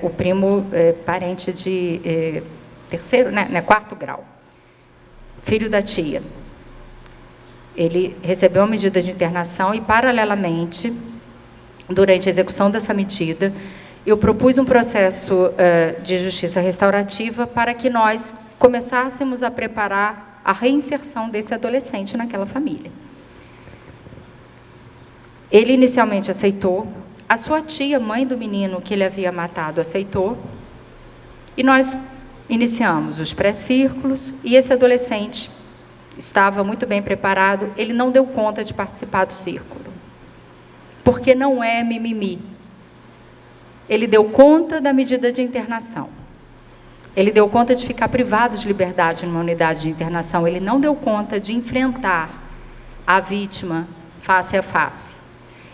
O primo parente de terceiro, né, quarto grau. Filho da tia. Ele recebeu uma medida de internação e, paralelamente, durante a execução dessa medida, eu propus um processo de justiça restaurativa para que nós começássemos a preparar a reinserção desse adolescente naquela família. Ele inicialmente aceitou, a sua tia, mãe do menino que ele havia matado, aceitou, e nós iniciamos os pré-círculos, e esse adolescente estava muito bem preparado, ele não deu conta de participar do círculo, porque não é mimimi. Ele deu conta da medida de internação. Ele deu conta de ficar privado de liberdade numa unidade de internação. Ele não deu conta de enfrentar a vítima face a face.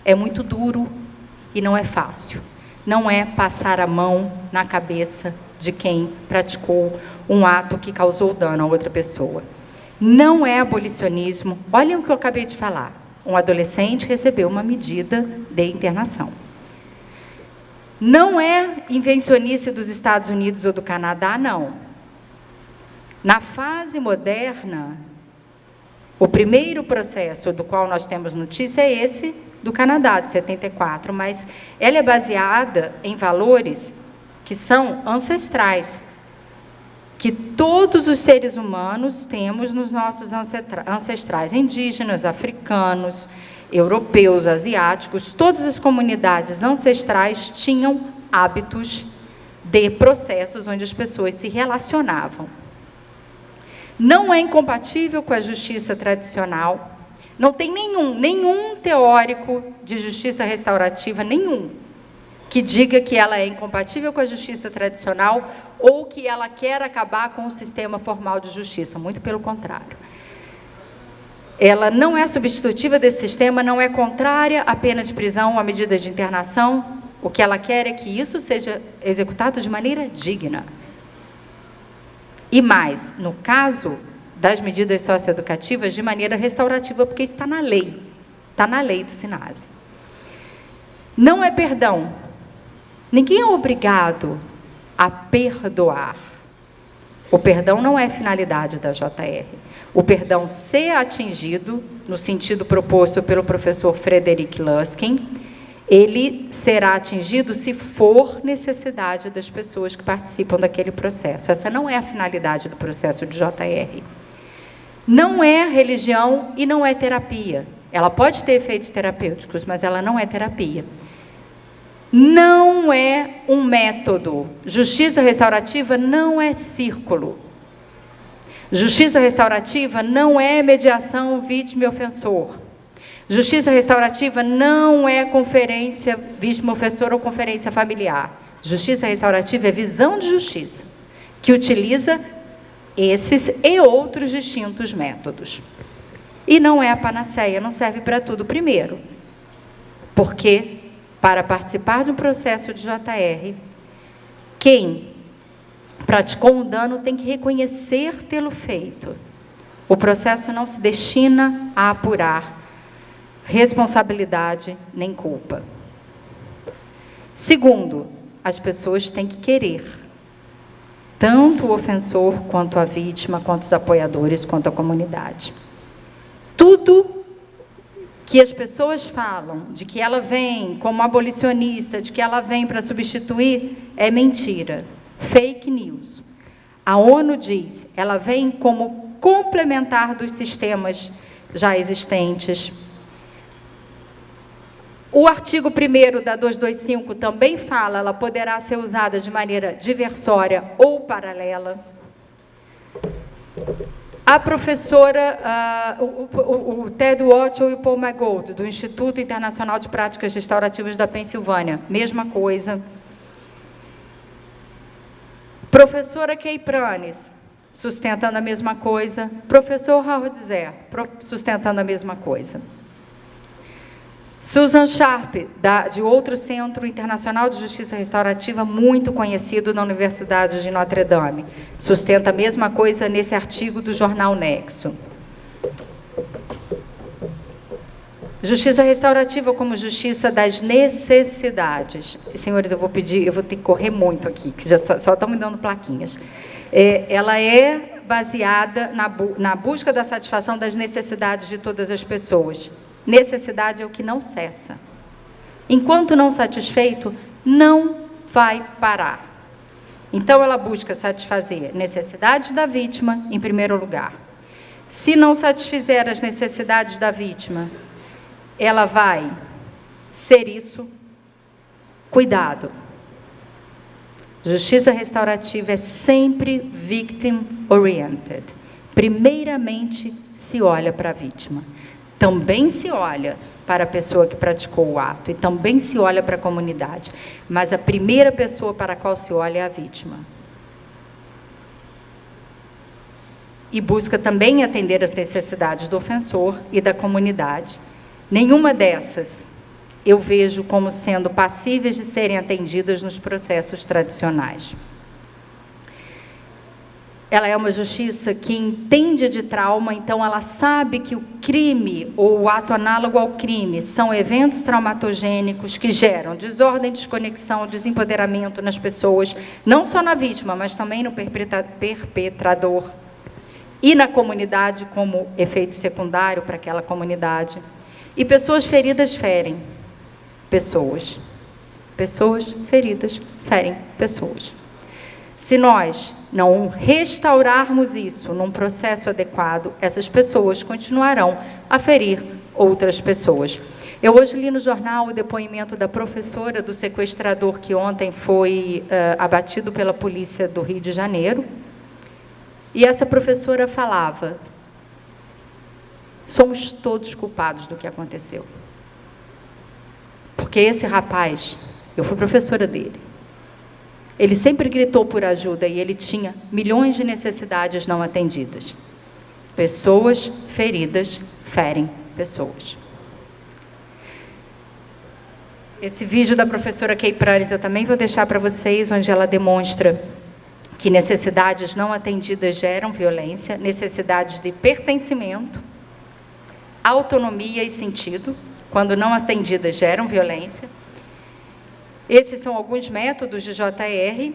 É muito duro e não é fácil. Não é passar a mão na cabeça de quem praticou um ato que causou dano a outra pessoa. Não é abolicionismo. Olhem o que eu acabei de falar. Um adolescente recebeu uma medida de internação. Não é invencionice dos Estados Unidos ou do Canadá, não. Na fase moderna, o primeiro processo do qual nós temos notícia é esse do Canadá, de 74, mas ela é baseada em valores que são ancestrais, que todos os seres humanos temos nos nossos ancestrais, indígenas, africanos, europeus, asiáticos. Todas as comunidades ancestrais tinham hábitos de processos onde as pessoas se relacionavam. Não é incompatível com a justiça tradicional. Não tem nenhum teórico de justiça restaurativa, nenhum, que diga que ela é incompatível com a justiça tradicional ou que ela quer acabar com o sistema formal de justiça. Muito pelo contrário. Ela não é substitutiva desse sistema, não é contrária à pena de prisão, à medida de internação, O que ela quer é que isso seja executado de maneira digna. E mais, no caso das medidas socioeducativas, de maneira restaurativa, porque está na lei do SINASE. Não é perdão. Ninguém é obrigado a perdoar. O perdão não é finalidade da JR. O perdão ser atingido, no sentido proposto pelo professor Frederic Luskin, ele será atingido se for necessidade das pessoas que participam daquele processo. Essa não é a finalidade do processo de JR. Não é religião e não é terapia. Ela pode ter efeitos terapêuticos, mas ela não é terapia. Não é um método. Justiça restaurativa não é círculo. Justiça restaurativa não é mediação vítima e ofensor. Justiça restaurativa não é conferência vítima-ofensor ou conferência familiar. Justiça restaurativa é visão de justiça, que utiliza esses e outros distintos métodos. E não é a panaceia, não serve para tudo. Primeiro, porque para participar de um processo de JR, quem praticou um dano tem que reconhecer tê-lo feito. O processo não se destina a apurar responsabilidade nem culpa. Segundo, as pessoas têm que querer, tanto o ofensor, quanto a vítima, quanto os apoiadores, quanto a comunidade. Tudo que as pessoas falam, de que ela vem como abolicionista, de que ela vem para substituir, é mentira, fake news. A ONU diz, ela vem como complementar dos sistemas já existentes. O artigo 1º da 225 também fala, ela poderá ser usada de maneira diversória ou paralela. A professora, o Ted Watchell e o Paul McGold, do Instituto Internacional de Práticas Restaurativas da Pensilvânia, mesma coisa. Professora Kay Pranes, sustentando a mesma coisa. Professor Howard Zer, sustentando a mesma coisa. Susan Sharp, de outro Centro Internacional de Justiça Restaurativa, muito conhecido na Universidade de Notre Dame, sustenta a mesma coisa nesse artigo do jornal Nexo. Justiça restaurativa como justiça das necessidades. Senhores, eu vou ter que correr muito aqui, que já só estão me dando plaquinhas. Ela é baseada na busca da satisfação das necessidades de todas as pessoas. Necessidade é o que não cessa. Enquanto não satisfeito, não vai parar. Então, ela busca satisfazer necessidades da vítima, em primeiro lugar. Se não satisfizer as necessidades da vítima, ela vai ser isso. Cuidado. Justiça restaurativa é sempre victim-oriented. Primeiramente, se olha para a vítima. Também se olha para a pessoa que praticou o ato e também se olha para a comunidade. Mas a primeira pessoa para a qual se olha é a vítima. E busca também atender as necessidades do ofensor e da comunidade. Nenhuma dessas eu vejo como sendo passíveis de serem atendidas nos processos tradicionais. Ela é uma justiça que entende de trauma, então ela sabe que o crime ou o ato análogo ao crime são eventos traumatogênicos que geram desordem, desconexão, desempoderamento nas pessoas, não só na vítima, mas também no perpetrador e na comunidade como efeito secundário para aquela comunidade. E pessoas feridas ferem pessoas. Pessoas feridas ferem pessoas. Se nós não restaurarmos isso num processo adequado, essas pessoas continuarão a ferir outras pessoas. Eu hoje li no jornal o depoimento da professora do sequestrador que ontem foi abatido pela polícia do Rio de Janeiro. E essa professora falava: somos todos culpados do que aconteceu. Porque esse rapaz, eu fui professora dele, ele sempre gritou por ajuda e ele tinha milhões de necessidades não atendidas. Pessoas feridas ferem pessoas. Esse vídeo da professora Kay Pranes eu também vou deixar para vocês, onde ela demonstra que necessidades não atendidas geram violência, necessidades de pertencimento, autonomia e sentido, quando não atendidas geram violência. Esses são alguns métodos de JR,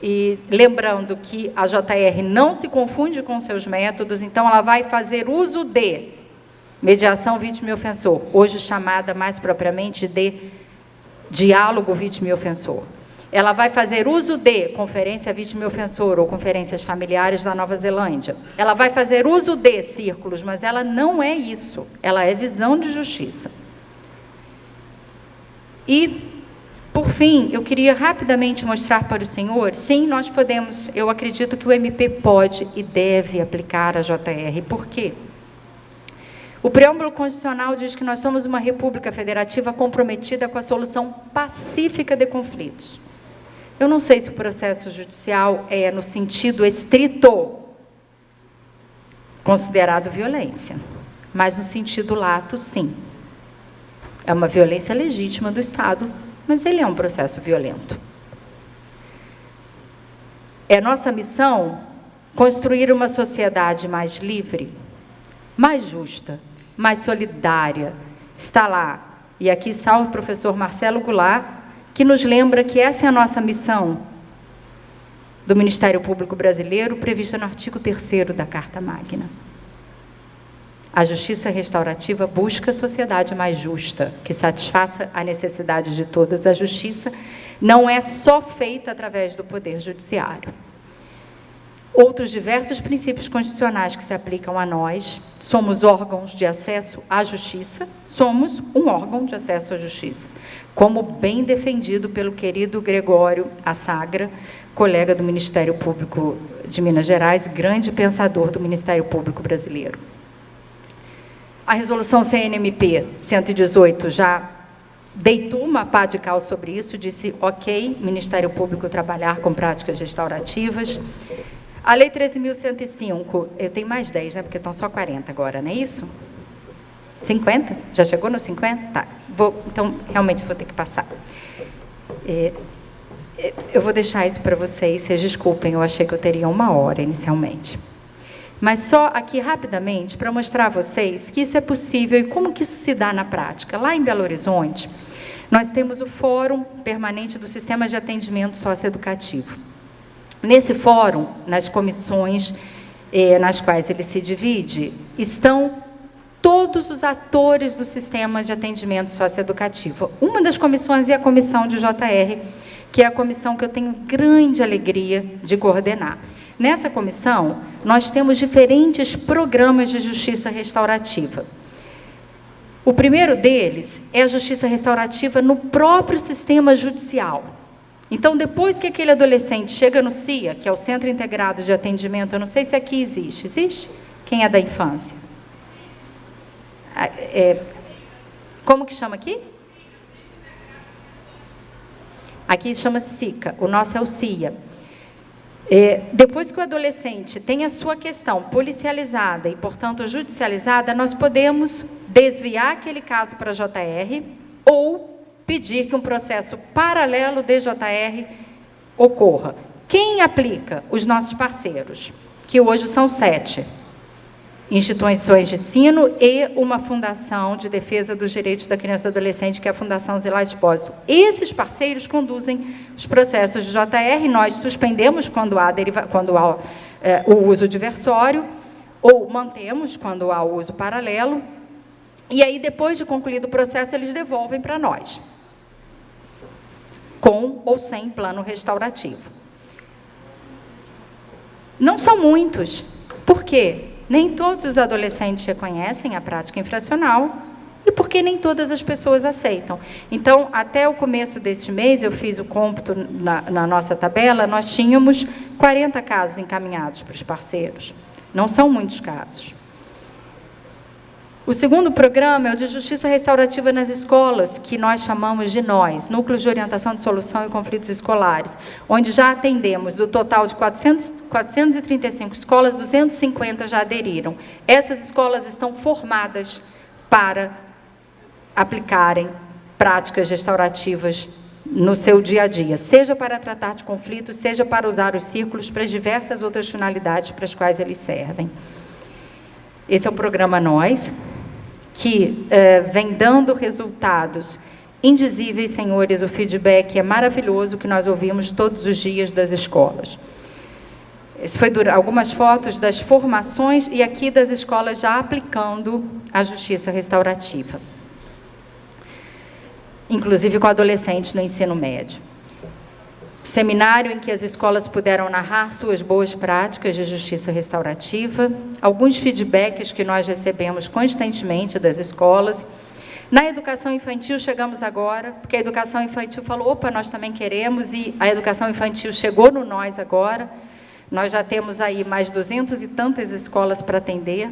e lembrando que a JR não se confunde com seus métodos, então ela vai fazer uso de mediação vítima e ofensor, hoje chamada mais propriamente de diálogo vítima e ofensor. Ela vai fazer uso de conferência vítima e ofensor ou conferências familiares da Nova Zelândia. Ela vai fazer uso de círculos, mas ela não é isso. Ela é visão de justiça. E, por fim, eu queria rapidamente mostrar para o senhor, sim, nós podemos, eu acredito que o MP pode e deve aplicar a JR. Por quê? O preâmbulo constitucional diz que nós somos uma república federativa comprometida com a solução pacífica de conflitos. Eu não sei se o processo judicial é, no sentido estrito, considerado violência, mas no sentido lato, sim. É uma violência legítima do Estado, mas ele é um processo violento. É nossa missão construir uma sociedade mais livre, mais justa, mais solidária. Está lá, e aqui está o professor Marcelo Goulart, que nos lembra que essa é a nossa missão do Ministério Público Brasileiro, prevista no artigo 3º da Carta Magna. A justiça restaurativa busca a sociedade mais justa, que satisfaça a necessidade de todas. A justiça não é só feita através do Poder Judiciário. Outros diversos princípios constitucionais que se aplicam a nós, somos órgãos de acesso à justiça, somos um órgão de acesso à justiça, como bem defendido pelo querido Gregório Assagra, colega do Ministério Público de Minas Gerais, grande pensador do Ministério Público brasileiro. A resolução CNMP 118 já deitou uma pá de cal sobre isso, disse, ok, Ministério Público trabalhar com práticas restaurativas. A Lei 13.105, eu tenho mais 10, né, porque estão só 40 agora, não é isso? 50? Já chegou no 50? Tá. Então, realmente vou ter que passar. Eu vou deixar isso para vocês desculpem, eu achei que eu teria 1 hora inicialmente. Mas só aqui rapidamente, para mostrar a vocês que isso é possível e como que isso se dá na prática. Lá em Belo Horizonte, nós temos o Fórum Permanente do Sistema de Atendimento Socioeducativo. Nesse fórum, nas comissões nas quais ele se divide, estão todos os atores do sistema de atendimento socioeducativo. Uma das comissões é a comissão de JR, que é a comissão que eu tenho grande alegria de coordenar. Nessa comissão, nós temos diferentes programas de justiça restaurativa. O primeiro deles é a justiça restaurativa no próprio sistema judicial. Então, depois que aquele adolescente chega no CIA, que é o Centro Integrado de Atendimento, eu não sei se aqui existe. Existe? Quem é da infância? Como que chama aqui? Aqui chama-se SICA, o nosso é o CIA. Depois que o adolescente tem a sua questão policializada e, portanto, judicializada, nós podemos desviar aquele caso para a JR ou pedir que um processo paralelo de JR ocorra. Quem aplica? Os nossos parceiros, que hoje são 7 instituições de ensino e uma fundação de defesa dos direitos da criança e do adolescente, que é a Fundação Zilá Espósito. Esses parceiros conduzem os processos de JR, nós suspendemos quando há o uso diversório, ou mantemos quando há o uso paralelo, e aí, depois de concluído o processo, eles devolvem para nós, com ou sem plano restaurativo. Não são muitos. Por quê? Nem todos os adolescentes reconhecem a prática infracional e porque nem todas as pessoas aceitam. Então, até o começo deste mês, eu fiz o cômputo na nossa tabela, nós tínhamos 40 casos encaminhados para os parceiros. Não são muitos casos. O segundo programa é o de Justiça Restaurativa nas Escolas, que nós chamamos de NOS, Núcleos de Orientação de Solução e Conflitos Escolares, onde já atendemos, do total de 435 escolas, 250 já aderiram. Essas escolas estão formadas para aplicarem práticas restaurativas no seu dia a dia, seja para tratar de conflitos, seja para usar os círculos para as diversas outras finalidades para as quais eles servem. Esse é o programa Nós, que vem dando resultados indizíveis, senhores. O feedback é maravilhoso, que nós ouvimos todos os dias das escolas. Esse foi algumas fotos das formações e aqui das escolas já aplicando a justiça restaurativa, inclusive com adolescentes no ensino médio. Seminário em que as escolas puderam narrar suas boas práticas de justiça restaurativa, alguns feedbacks que nós recebemos constantemente das escolas. Na educação infantil chegamos agora, porque a educação infantil falou, opa, nós também queremos, e a educação infantil chegou no Nós agora. Nós já temos aí mais 200 e tantas escolas para atender.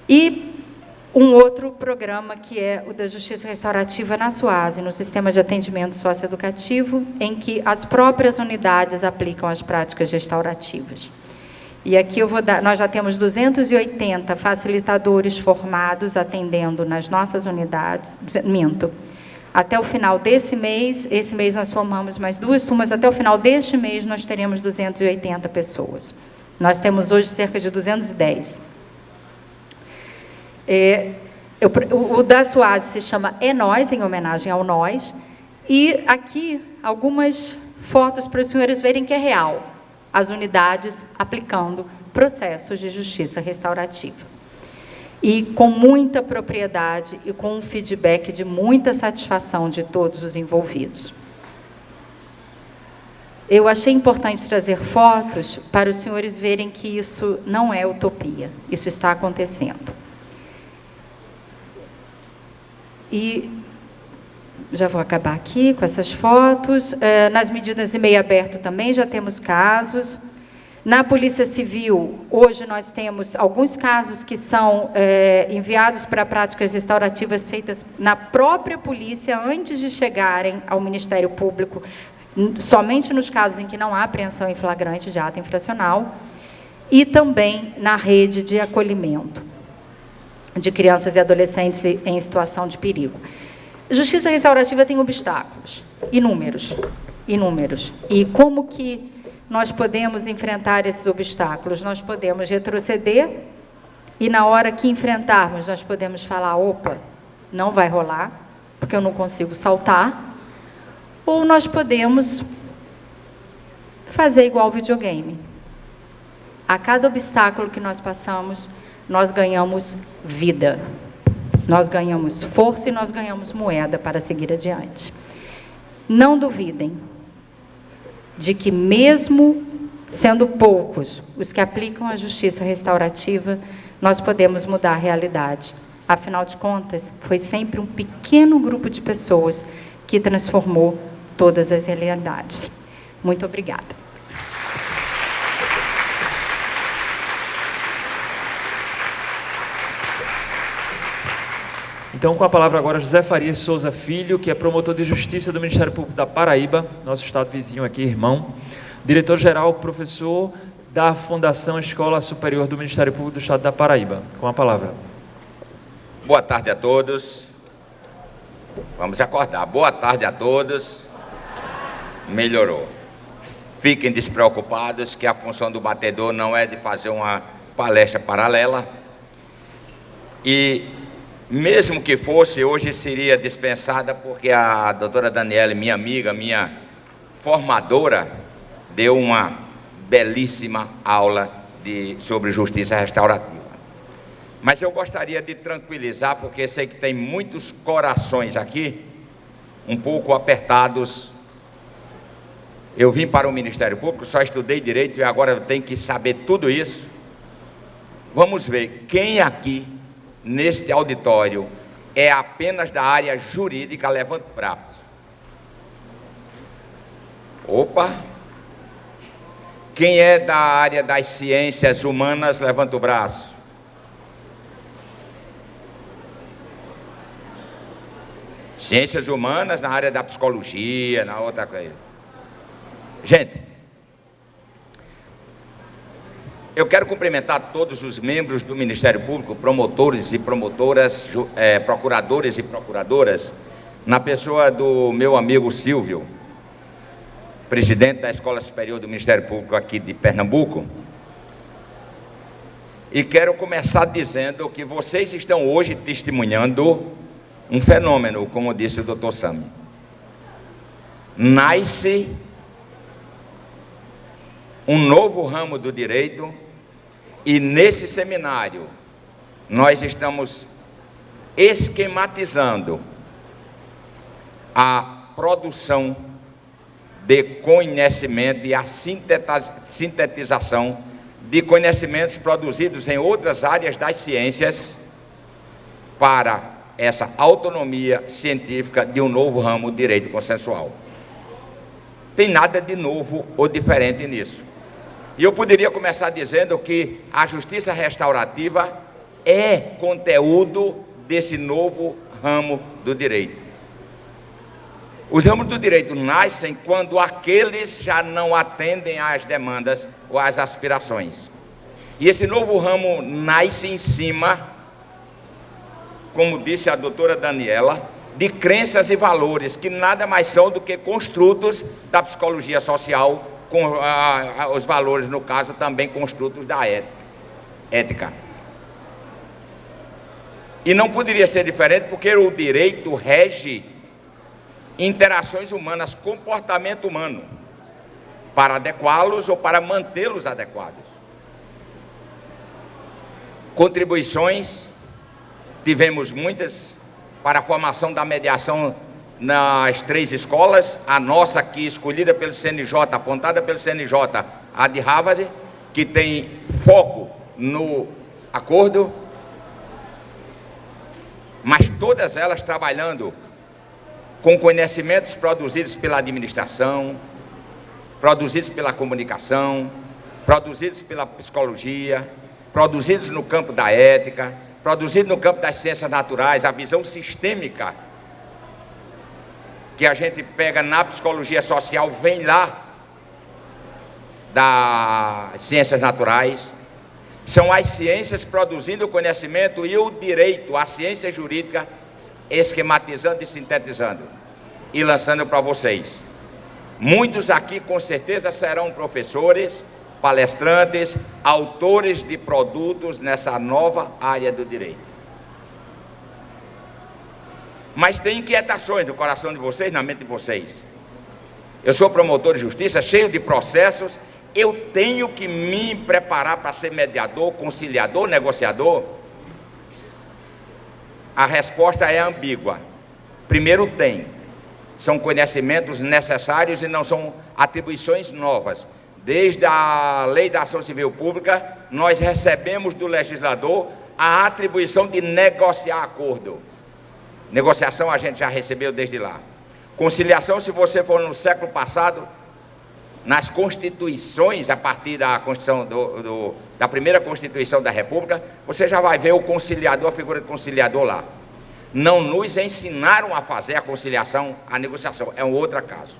E um outro programa que é o da Justiça Restaurativa na SUASE, no Sistema de Atendimento Socioeducativo, em que as próprias unidades aplicam as práticas restaurativas. E aqui nós já temos 280 facilitadores formados atendendo nas nossas unidades. Até o final desse mês, esse mês nós formamos mais 2 turmas, até o final deste mês nós teremos 280 pessoas. Nós temos hoje cerca de 210. O da SUASE se chama É Nós, em homenagem ao Nós, e aqui algumas fotos para os senhores verem que é real, as unidades aplicando processos de justiça restaurativa. E com muita propriedade e com um feedback de muita satisfação de todos os envolvidos. Eu achei importante trazer fotos para os senhores verem que isso não é utopia, isso está acontecendo. E já vou acabar aqui com essas fotos. Nas medidas de meio aberto também já temos casos. Na Polícia Civil, hoje nós temos alguns casos que são enviados para práticas restaurativas feitas na própria polícia antes de chegarem ao Ministério Público, somente nos casos em que não há apreensão em flagrante de ato infracional, e também na rede de acolhimento de crianças e adolescentes em situação de perigo. Justiça restaurativa tem obstáculos, inúmeros. E como que nós podemos enfrentar esses obstáculos? Nós podemos retroceder e, na hora que enfrentarmos, nós podemos falar, opa, não vai rolar, porque eu não consigo saltar. Ou nós podemos fazer igual videogame. A cada obstáculo que nós passamos, nós ganhamos vida, nós ganhamos força e nós ganhamos moeda para seguir adiante. Não duvidem de que, mesmo sendo poucos os que aplicam a justiça restaurativa, nós podemos mudar a realidade. Afinal de contas, foi sempre um pequeno grupo de pessoas que transformou todas as realidades. Muito obrigada. Então, com a palavra agora, José Farias Souza Filho, que é promotor de Justiça do Ministério Público da Paraíba, nosso estado vizinho aqui, irmão. Diretor-geral, professor da Fundação Escola Superior do Ministério Público do Estado da Paraíba. Com a palavra. Boa tarde a todos. Vamos acordar. Boa tarde a todos. Melhorou. Fiquem despreocupados que a função do batedor não é de fazer uma palestra paralela. E mesmo que fosse, hoje seria dispensada, porque a doutora Daniela, minha amiga, minha formadora, deu uma belíssima aula sobre justiça restaurativa. Mas eu gostaria de tranquilizar, porque sei que tem muitos corações aqui, um pouco apertados. Eu vim para o Ministério Público, só estudei direito e agora eu tenho que saber tudo isso. Vamos ver quem aqui neste auditório é apenas da área jurídica. Levanta o braço. Opa! Quem é da área das ciências humanas, levanta o braço. Ciências humanas na área da psicologia, na outra coisa. Gente, eu quero cumprimentar todos os membros do Ministério Público, promotores e promotoras, procuradores e procuradoras, na pessoa do meu amigo Silvio, presidente da Escola Superior do Ministério Público aqui de Pernambuco, e quero começar dizendo que vocês estão hoje testemunhando um fenômeno, como disse o Dr. Sami. Nasce um novo ramo do direito, e nesse seminário nós estamos esquematizando a produção de conhecimento e a sintetização de conhecimentos produzidos em outras áreas das ciências para essa autonomia científica de um novo ramo do direito consensual. Tem nada de novo ou diferente nisso. E eu poderia começar dizendo que a justiça restaurativa é conteúdo desse novo ramo do direito. Os ramos do direito nascem quando aqueles já não atendem às demandas ou às aspirações. E esse novo ramo nasce em cima, como disse a doutora Daniela, de crenças e valores que nada mais são do que construtos da psicologia social, com os valores, no caso, também construtos da ética. E não poderia ser diferente, porque o direito rege interações humanas, comportamento humano, para adequá-los ou para mantê-los adequados. Contribuições, tivemos muitas, para a formação da mediação nas 3 escolas, a nossa aqui escolhida pelo CNJ, apontada pelo CNJ, a de Harvard, que tem foco no acordo, mas todas elas trabalhando com conhecimentos produzidos pela administração, produzidos pela comunicação, produzidos pela psicologia, produzidos no campo da ética, produzidos no campo das ciências naturais, a visão sistêmica que a gente pega na psicologia social vem lá das ciências naturais. São as ciências produzindo o conhecimento e o direito, a ciência jurídica, esquematizando e sintetizando e lançando para vocês. Muitos aqui com certeza serão professores, palestrantes, autores de produtos nessa nova área do direito. Mas tem inquietações no coração de vocês, na mente de vocês. Eu sou promotor de justiça, cheio de processos, eu tenho que me preparar para ser mediador, conciliador, negociador? A resposta é ambígua. Primeiro, são conhecimentos necessários e não são atribuições novas. Desde a Lei da Ação Civil Pública, nós recebemos do legislador a atribuição de negociar acordo. Negociação a gente já recebeu desde lá. Conciliação, se você for no século passado, nas constituições, a partir da Constituição da primeira Constituição da República, você já vai ver o conciliador, a figura de conciliador lá. Não nos ensinaram a fazer a conciliação, a negociação, é um outro caso.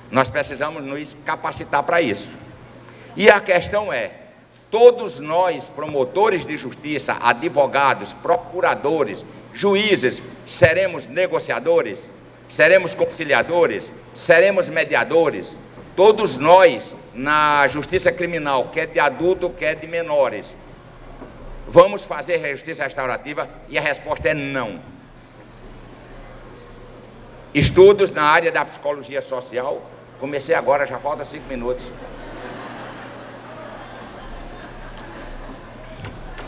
Nós precisamos nos capacitar para isso. E a questão é, todos nós, promotores de justiça, advogados, procuradores, juízes, seremos negociadores, seremos conciliadores, seremos mediadores. Todos nós, na justiça criminal, quer de adulto, quer de menores, vamos fazer justiça restaurativa? E a resposta é não. Estudos na área da psicologia social, comecei agora, já falta 5 minutos.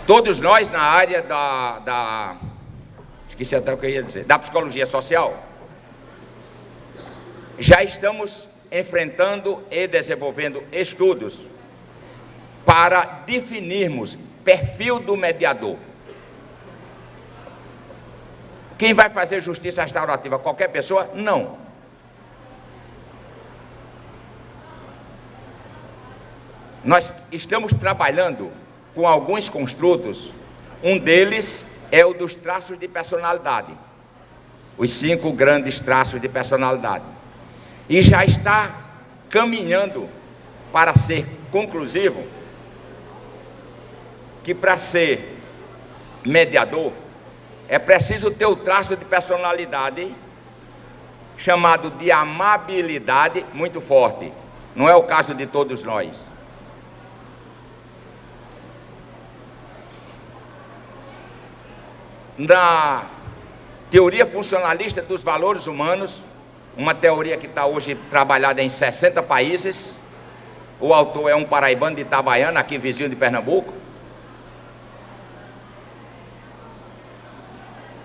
Todos nós na área esqueci até o que eu ia dizer, da psicologia social, já estamos enfrentando e desenvolvendo estudos para definirmos perfil do mediador. Quem vai fazer justiça restaurativa? Qualquer pessoa? Não. Nós estamos trabalhando com alguns construtos, um deles é o dos traços de personalidade, os 5 grandes traços de personalidade, e já está caminhando para ser conclusivo, que para ser mediador é preciso ter o traço de personalidade, chamado de amabilidade, muito forte. Não é o caso de todos nós. Na teoria funcionalista dos valores humanos, uma teoria que está hoje trabalhada em 60 países, o autor é um paraibano de Itabaiana, aqui vizinho de Pernambuco.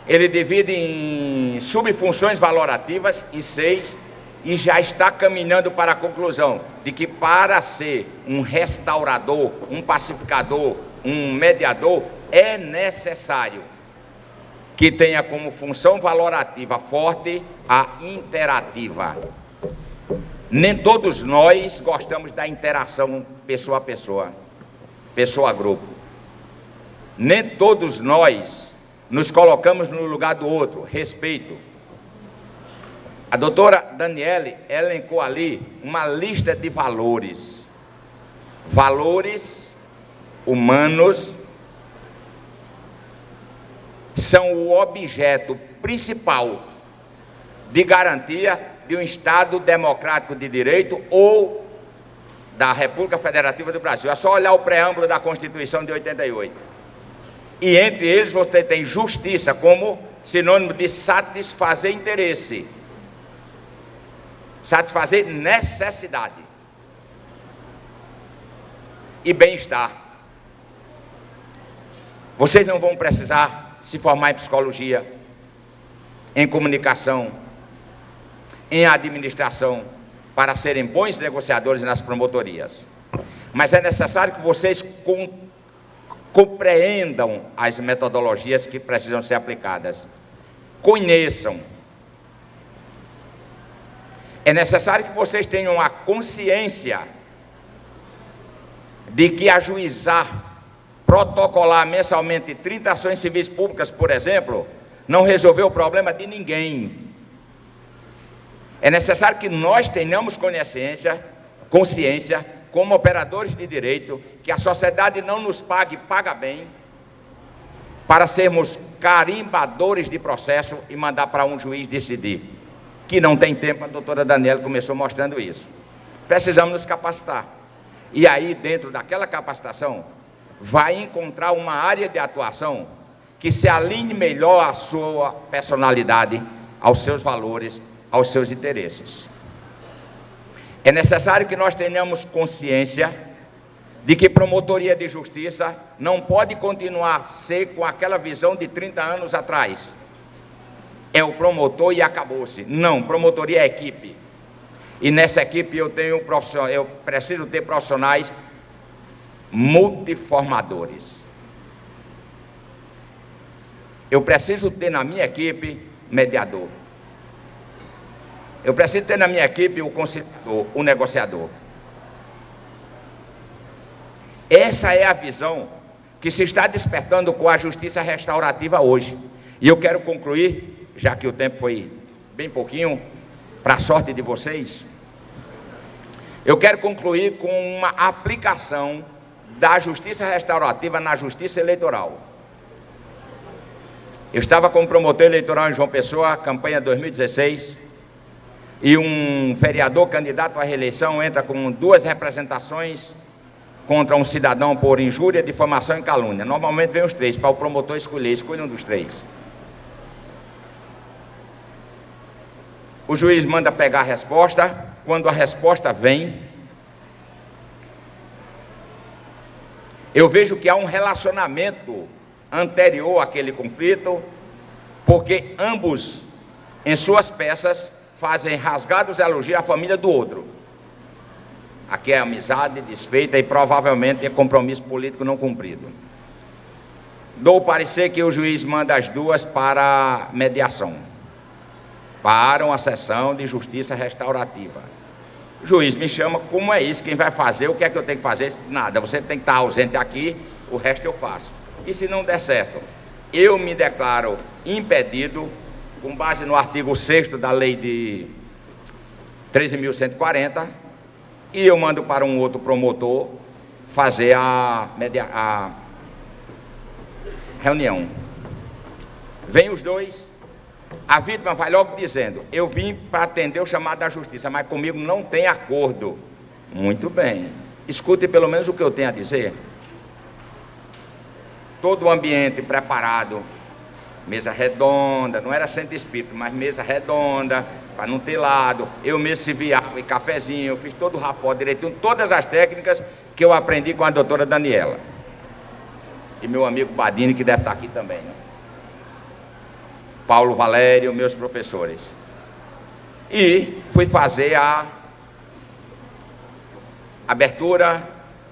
Ele divide em subfunções valorativas em 6 e já está caminhando para a conclusão de que para ser um restaurador, um pacificador, um mediador, é necessário que tenha como função valorativa forte a interativa. Nem todos nós gostamos da interação pessoa a pessoa, pessoa a grupo. Nem todos nós nos colocamos no lugar do outro, respeito. A doutora Daniele elencou ali uma lista de valores. Valores humanos são o objeto principal de garantia de um Estado democrático de direito ou da República Federativa do Brasil. É só olhar o preâmbulo da Constituição de 88. E entre eles você tem justiça como sinônimo de satisfazer interesse, satisfazer necessidade e bem-estar. Vocês não vão precisar se formar em psicologia, em comunicação, em administração, para serem bons negociadores nas promotorias. Mas é necessário que vocês compreendam as metodologias que precisam ser aplicadas, conheçam. É necessário que vocês tenham a consciência de que ajuizar, protocolar mensalmente 30 ações civis públicas, por exemplo, não resolveu o problema de ninguém. É necessário que nós tenhamos consciência, como operadores de direito, que a sociedade não nos paga bem, para sermos carimbadores de processo e mandar para um juiz decidir, que não tem tempo. A doutora Daniela começou mostrando isso. Precisamos nos capacitar. E aí, dentro daquela capacitação, vai encontrar uma área de atuação que se alinhe melhor à sua personalidade, aos seus valores, aos seus interesses. É necessário que nós tenhamos consciência de que promotoria de justiça não pode continuar a ser com aquela visão de 30 anos atrás. É o promotor e acabou-se. Não, promotoria é equipe. E nessa equipe eu preciso ter profissionais multiformadores. Eu preciso ter na minha equipe mediador. Eu preciso ter na minha equipe o conciliador, o negociador. Essa é a visão que se está despertando com a justiça restaurativa hoje. E eu quero concluir, já que o tempo foi bem pouquinho, para a sorte de vocês, eu quero concluir com uma aplicação da justiça restaurativa na justiça eleitoral. Eu estava como promotor eleitoral em João Pessoa, campanha 2016, e um vereador candidato à reeleição entra com 2 representações contra um cidadão por injúria, difamação e calúnia. Normalmente vem os 3, para o promotor escolhe um dos 3. O juiz manda pegar a resposta. Quando a resposta vem, eu vejo que há um relacionamento anterior àquele conflito, porque ambos, em suas peças, fazem rasgados elogios à família do outro. Aqui é amizade desfeita e provavelmente é compromisso político não cumprido. Dou o parecer que o juiz manda as 2 para mediação. Param a sessão de justiça restaurativa. O juiz me chama, como é isso? Quem vai fazer? O que é que eu tenho que fazer? Nada, você tem que estar ausente aqui, o resto eu faço. E se não der certo, eu me declaro impedido, com base no artigo 6º da lei de 13.140, e eu mando para um outro promotor fazer a reunião. Vem os dois, a vítima vai logo dizendo: eu vim para atender o chamado da justiça, mas comigo não tem acordo. Muito bem, escute pelo menos o que eu tenho a dizer. Todo o ambiente preparado, mesa redonda, não era centro espírita, mas mesa redonda, para não ter lado. Eu mesmo servi água e cafezinho, eu fiz todo o rapó direitinho, todas as técnicas que eu aprendi com a doutora Daniela. E meu amigo Badini, que deve estar aqui também, né? Paulo Valério, meus professores. E fui fazer a abertura,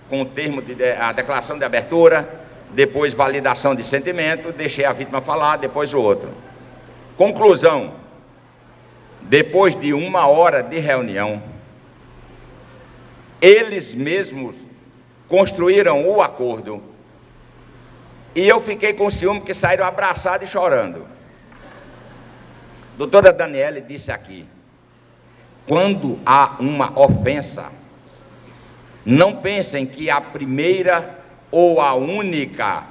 com o termo a declaração de abertura, depois validação de sentimento, deixei a vítima falar, depois o outro. Conclusão: depois de 1 hora de reunião, eles mesmos construíram o acordo, e eu fiquei com ciúme que saíram abraçados e chorando. Doutora Daniela disse aqui: quando há uma ofensa, não pensem que a primeira ou a única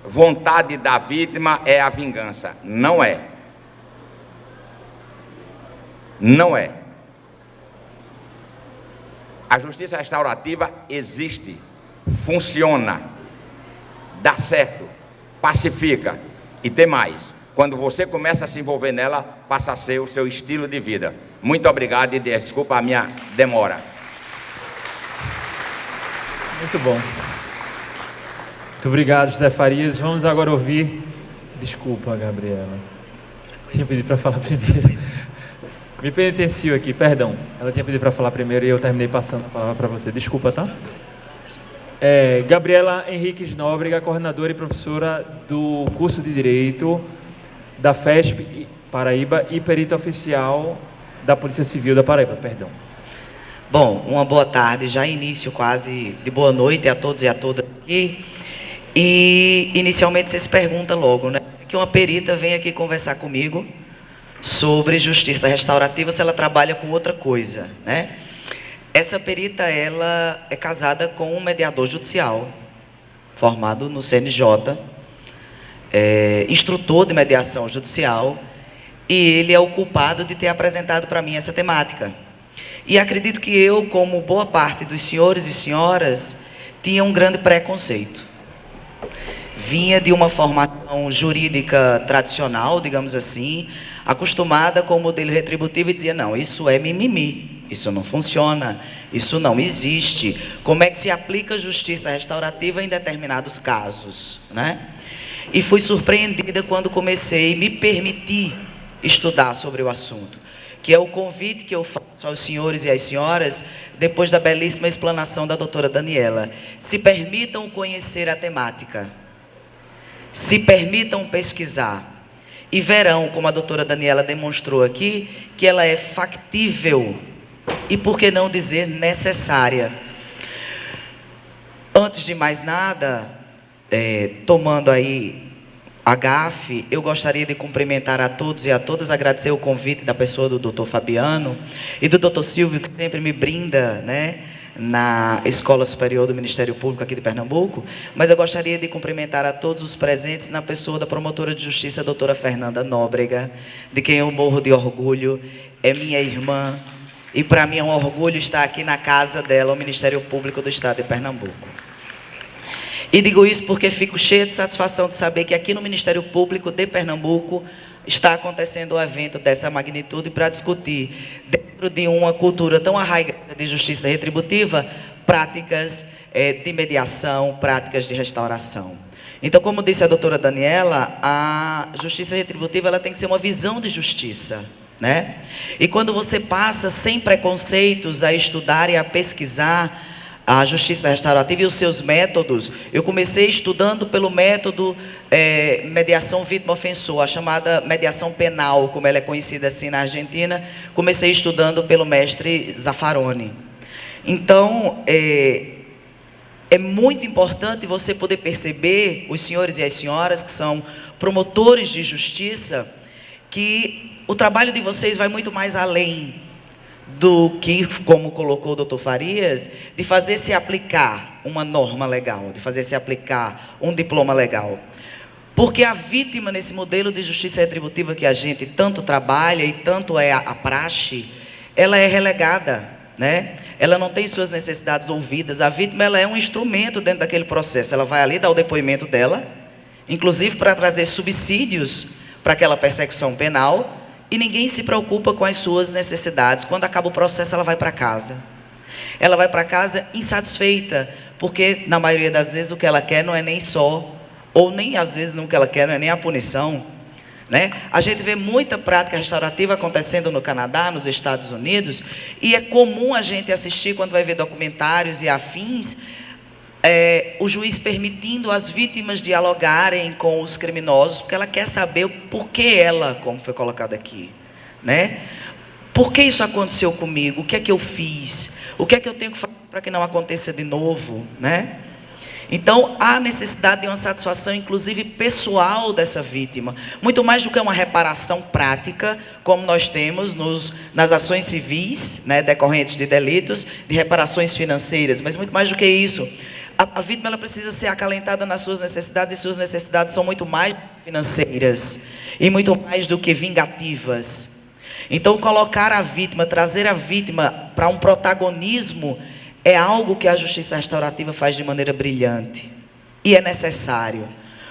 vontade da vítima é a vingança. Não é. Não é. A justiça restaurativa existe, funciona, dá certo, pacifica. E tem mais: quando você começa a se envolver nela, passa a ser o seu estilo de vida. Muito obrigado e desculpa a minha demora. Muito bom. Muito obrigado, José Farias. Vamos agora ouvir... Desculpa, Gabriela. Tinha pedido para falar primeiro. Me penitencio aqui, perdão. Ela tinha pedido para falar primeiro e eu terminei passando a palavra para você. Desculpa, tá? Gabriela Henriques Nóbrega, coordenadora e professora do curso de Direito da FESP Paraíba e perita oficial da Polícia Civil da Paraíba, perdão. Bom, uma boa tarde, já início quase de boa noite a todos e a todas aqui. E inicialmente você se pergunta logo, né? Que uma perita vem aqui conversar comigo sobre justiça restaurativa se ela trabalha com outra coisa, né? Essa perita, ela é casada com um mediador judicial, formado no CNJ, instrutor de mediação judicial, e ele é o culpado de ter apresentado para mim essa temática. E acredito que eu, como boa parte dos senhores e senhoras, tinha um grande preconceito. Vinha de uma formação jurídica tradicional, digamos assim, acostumada com o modelo retributivo e dizia: não, isso é mimimi, isso não funciona, isso não existe. Como é que se aplica justiça restaurativa em determinados casos, né? E fui surpreendida quando comecei a me permitir estudar sobre o assunto, que é o convite que eu faço aos senhores e às senhoras, depois da belíssima explanação da doutora Daniela. Se permitam conhecer a temática, se permitam pesquisar, e verão, como a doutora Daniela demonstrou aqui, que ela é factível e, por que não dizer, necessária. Antes de mais nada, tomando aí a gafe, eu gostaria de cumprimentar a todos e a todas, agradecer o convite da pessoa do doutor Fabiano e do doutor Silvio, que sempre me brinda, né, na Escola Superior do Ministério Público aqui de Pernambuco, mas eu gostaria de cumprimentar a todos os presentes na pessoa da promotora de justiça, a doutora Fernanda Nóbrega, de quem eu morro de orgulho, é minha irmã, e para mim é um orgulho estar aqui na casa dela, o Ministério Público do Estado de Pernambuco. E digo isso porque fico cheia de satisfação de saber que aqui no Ministério Público de Pernambuco está acontecendo um evento dessa magnitude para discutir, dentro de uma cultura tão arraigada de justiça retributiva, práticas de mediação, práticas de restauração. Então, como disse a doutora Daniela, a justiça retributiva ela tem que ser uma visão de justiça, né? E quando você passa sem preconceitos a estudar e a pesquisar a justiça restaurativa e os seus métodos, eu comecei estudando pelo método mediação vítima-ofensor, a chamada mediação penal, como ela é conhecida assim na Argentina. Comecei estudando pelo mestre Zaffaroni. Então, é muito importante você poder perceber, os senhores e as senhoras que são promotores de justiça, que o trabalho de vocês vai muito mais além do que, como colocou o doutor Farias, de fazer se aplicar uma norma legal, de fazer se aplicar um diploma legal. Porque a vítima, nesse modelo de justiça retributiva que a gente tanto trabalha e tanto é a praxe, ela é relegada, né? Ela não tem suas necessidades ouvidas. A vítima, ela é um instrumento dentro daquele processo. Ela vai ali dar o depoimento dela, inclusive para trazer subsídios para aquela persecução penal, e ninguém se preocupa com as suas necessidades. Quando acaba o processo, ela vai para casa. Ela vai para casa insatisfeita, porque na maioria das vezes o que ela quer não é nem só, ou nem às vezes o que ela quer não é nem a punição, né? A gente vê muita prática restaurativa acontecendo no Canadá, nos Estados Unidos, e é comum a gente assistir, quando vai ver documentários e afins, o juiz permitindo as vítimas dialogarem com os criminosos, porque ela quer saber o porquê ela, como foi colocado aqui, né? Por que isso aconteceu comigo? O que é que eu fiz? O que é que eu tenho que fazer para que não aconteça de novo, né? Então, há necessidade de uma satisfação, inclusive pessoal, dessa vítima. Muito mais do que uma reparação prática, como nós temos nas ações civis, né, decorrentes de delitos, de reparações financeiras. Mas muito mais do que isso. A vítima, ela precisa ser acalentada nas suas necessidades, e suas necessidades são muito mais financeiras e muito mais do que vingativas. Então, colocar a vítima, trazer a vítima para um protagonismo é algo que a justiça restaurativa faz de maneira brilhante. E é necessário.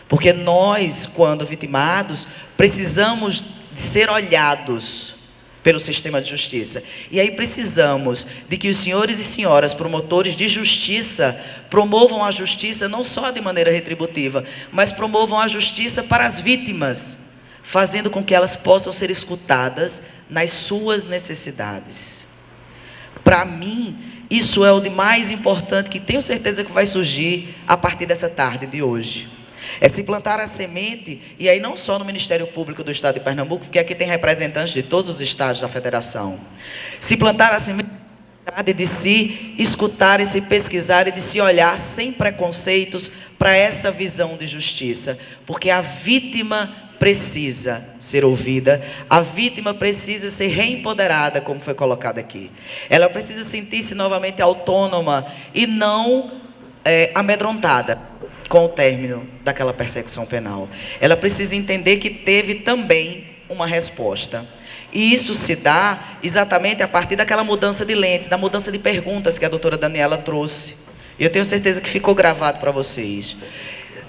Porque nós, quando vitimados, precisamos de ser olhados pelo sistema de justiça. E aí precisamos de que os senhores e senhoras promotores de justiça promovam a justiça não só de maneira retributiva, mas promovam a justiça para as vítimas, fazendo com que elas possam ser escutadas nas suas necessidades. Para mim, isso é o de mais importante, que tenho certeza que vai surgir a partir dessa tarde de hoje. É se plantar a semente, e aí não só no Ministério Público do Estado de Pernambuco, porque aqui tem representantes de todos os estados da federação. Se plantar a semente de se escutar e se pesquisar e de se olhar sem preconceitos para essa visão de justiça. Porque a vítima precisa ser ouvida, a vítima precisa ser reempoderada, como foi colocado aqui. Ela precisa sentir-se novamente autônoma e não amedrontada com o término daquela persecução penal. Ela precisa entender que teve também uma resposta. E isso se dá exatamente a partir daquela mudança de lentes, da mudança de perguntas que a doutora Daniela trouxe. E eu tenho certeza que ficou gravado para vocês.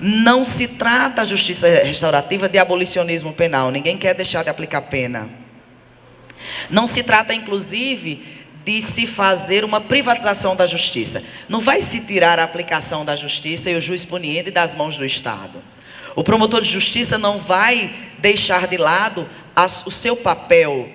Não se trata a justiça restaurativa de abolicionismo penal. Ninguém quer deixar de aplicar pena. Não se trata, inclusive, de se fazer uma privatização da justiça. Não vai se tirar a aplicação da justiça e o juiz puniente das mãos do Estado. O promotor de justiça não vai deixar de lado o seu papel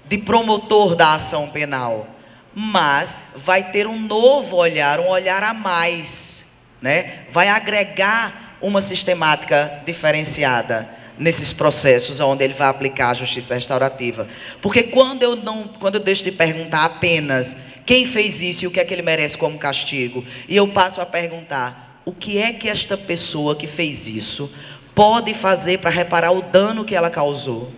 de promotor da ação penal, mas vai ter um novo olhar, um olhar a mais, né? Vai agregar uma sistemática diferenciada nesses processos onde ele vai aplicar a justiça restaurativa. Porque quando eu deixo de perguntar apenas quem fez isso e o que é que ele merece como castigo, e eu passo a perguntar o que é que esta pessoa que fez isso pode fazer para reparar o dano que ela causou,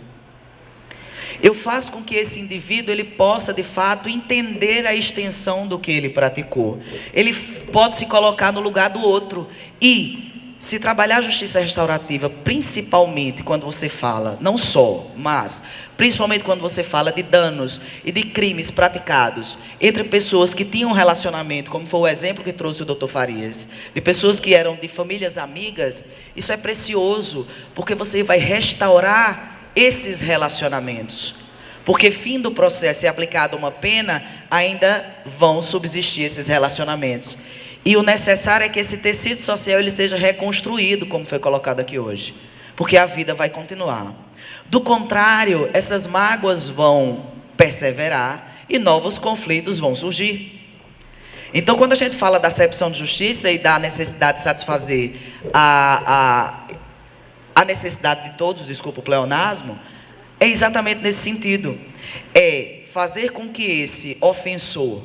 eu faço com que esse indivíduo ele possa de fato entender a extensão do que ele praticou. Ele pode se colocar no lugar do outro. E se trabalhar a justiça restaurativa, principalmente quando você fala, não só, mas principalmente quando você fala de danos e de crimes praticados entre pessoas que tinham um relacionamento, como foi o exemplo que trouxe o Dr. Farias, de pessoas que eram de famílias amigas, isso é precioso, porque você vai restaurar esses relacionamentos. Porque fim do processo é aplicada uma pena, ainda vão subsistir esses relacionamentos. E o necessário é que esse tecido social ele seja reconstruído, como foi colocado aqui hoje. Porque a vida vai continuar. Do contrário, essas mágoas vão perseverar e novos conflitos vão surgir. Então, quando a gente fala da acepção de justiça e da necessidade de satisfazer a necessidade de todos, desculpa o pleonasmo, é exatamente nesse sentido. É fazer com que esse ofensor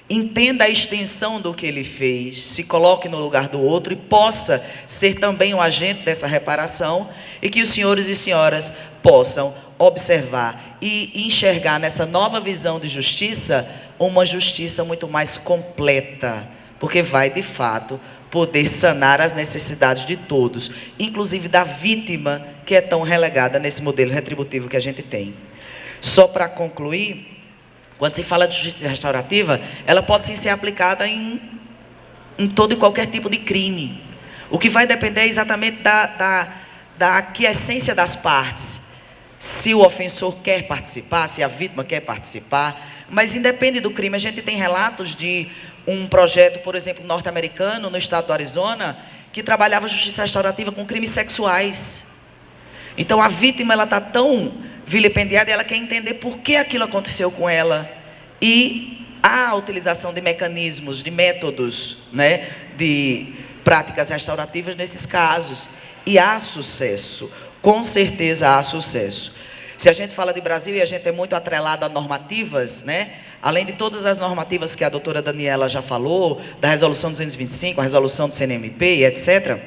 entenda a extensão do que ele fez, se coloque no lugar do outro e possa ser também um agente dessa reparação, e que os senhores e senhoras possam observar e enxergar nessa nova visão de justiça, uma justiça muito mais completa, porque vai de fato poder sanar as necessidades de todos, inclusive da vítima, que é tão relegada nesse modelo retributivo que a gente tem. Só para concluir, quando se fala de justiça restaurativa, ela pode sim ser aplicada em todo e qualquer tipo de crime. O que vai depender exatamente da aquiescência das partes. Se o ofensor quer participar, se a vítima quer participar, mas independe do crime. A gente tem relatos de um projeto, por exemplo, norte-americano, no estado do Arizona, que trabalhava justiça restaurativa com crimes sexuais. Então a vítima está tão vilipendiada e ela quer entender por que aquilo aconteceu com ela. E há a utilização de mecanismos, de métodos, né, de práticas restaurativas nesses casos. E há sucesso, com certeza há sucesso. Se a gente fala de Brasil e a gente é muito atrelado a normativas, né? Além de todas as normativas que a doutora Daniela já falou, da resolução 225, a resolução do CNMP, etc.,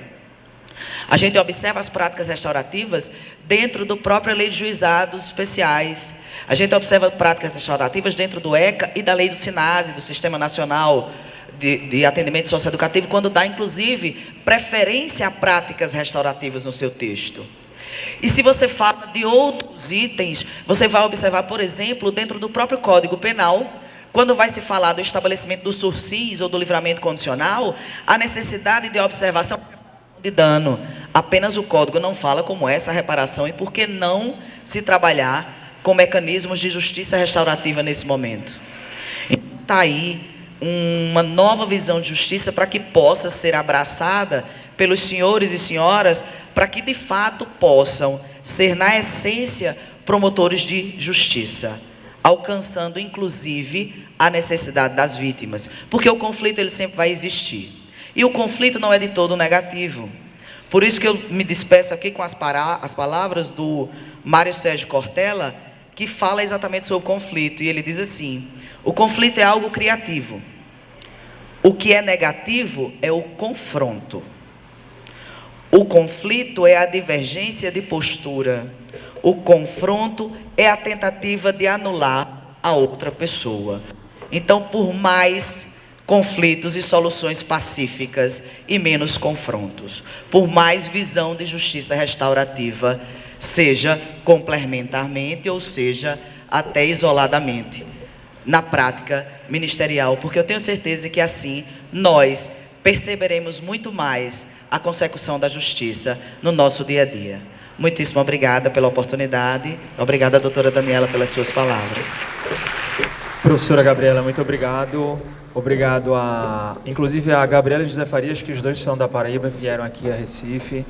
a gente observa as práticas restaurativas dentro do próprio Lei de Juizados Especiais. A gente observa práticas restaurativas dentro do ECA e da Lei do SINASE, do Sistema Nacional de Atendimento Socioeducativo, quando dá, inclusive, preferência a práticas restaurativas no seu texto. E se você fala de outros itens, você vai observar, por exemplo, dentro do próprio Código Penal, quando vai se falar do estabelecimento do sursis ou do livramento condicional, a necessidade de observação de dano. Apenas o Código não fala como é essa reparação e por que não se trabalhar com mecanismos de justiça restaurativa nesse momento. Está aí uma nova visão de justiça para que possa ser abraçada pelos senhores e senhoras, para que de fato possam ser, na essência, promotores de justiça, alcançando inclusive a necessidade das vítimas, porque o conflito ele sempre vai existir, e o conflito não é de todo negativo. Por isso que eu me despeço aqui com as palavras do Mário Sérgio Cortella, que fala exatamente sobre o conflito, e ele diz assim: o conflito é algo criativo, o que é negativo é o confronto. O conflito é a divergência de postura. O confronto é a tentativa de anular a outra pessoa. Então, por mais conflitos e soluções pacíficas e menos confrontos, por mais visão de justiça restaurativa, seja complementarmente ou seja até isoladamente, na prática ministerial, porque eu tenho certeza que assim nós perceberemos muito mais a consecução da justiça no nosso dia a dia. Muitíssimo obrigada pela oportunidade. Obrigada, doutora Daniela, pelas suas palavras. Professora Gabriela, muito obrigado. Obrigado inclusive a Gabriela e José Farias, que os dois são da Paraíba, vieram aqui a Recife.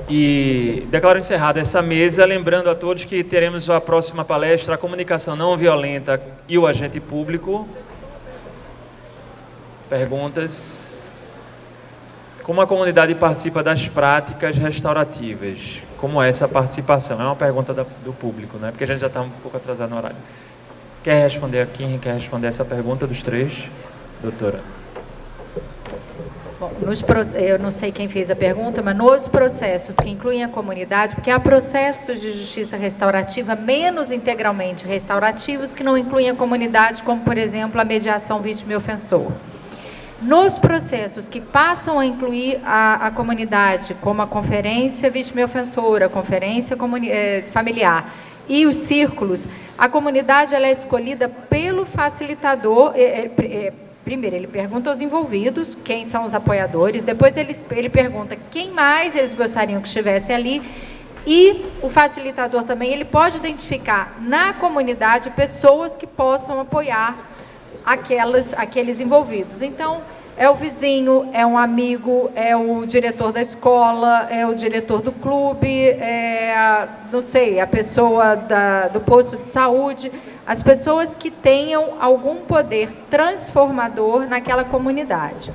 E declaro encerrada essa mesa, lembrando a todos que teremos a próxima palestra, a comunicação não violenta e o agente público. Perguntas? Como a comunidade participa das práticas restaurativas? Como é essa participação? É uma pergunta do público, né? Porque a gente já está um pouco atrasado no horário. Quer responder? Quem quer responder essa pergunta dos três? Doutora. Bom, eu não sei quem fez a pergunta, mas nos processos que incluem a comunidade, porque há processos de justiça restaurativa menos integralmente restaurativos que não incluem a comunidade, como, por exemplo, a mediação vítima e ofensor. Nos processos que passam a incluir a comunidade, como a conferência vítima e ofensora, a conferência familiar e os círculos, a comunidade ela é escolhida pelo facilitador. Primeiro, ele pergunta aos envolvidos quem são os apoiadores, depois ele pergunta quem mais eles gostariam que estivesse ali, e o facilitador também ele pode identificar na comunidade pessoas que possam apoiar aqueles envolvidos. Então, é o vizinho, é um amigo, é o diretor da escola, é o diretor do clube, não sei, a pessoa do posto de saúde, as pessoas que tenham algum poder transformador naquela comunidade.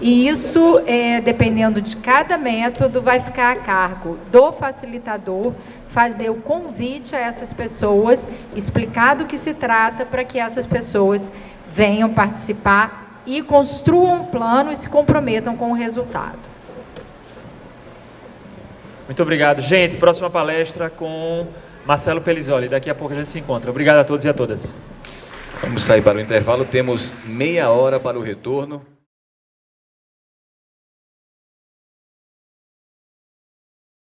E isso, dependendo de cada método, vai ficar a cargo do facilitador fazer o convite a essas pessoas, explicar do que se trata, para que essas pessoas venham participar e construam um plano e se comprometam com o resultado. Muito obrigado. Gente, próxima palestra com Marcelo Pelizoli. Daqui a pouco a gente se encontra. Obrigado a todos e a todas. Vamos sair para o intervalo. Temos meia hora para o retorno.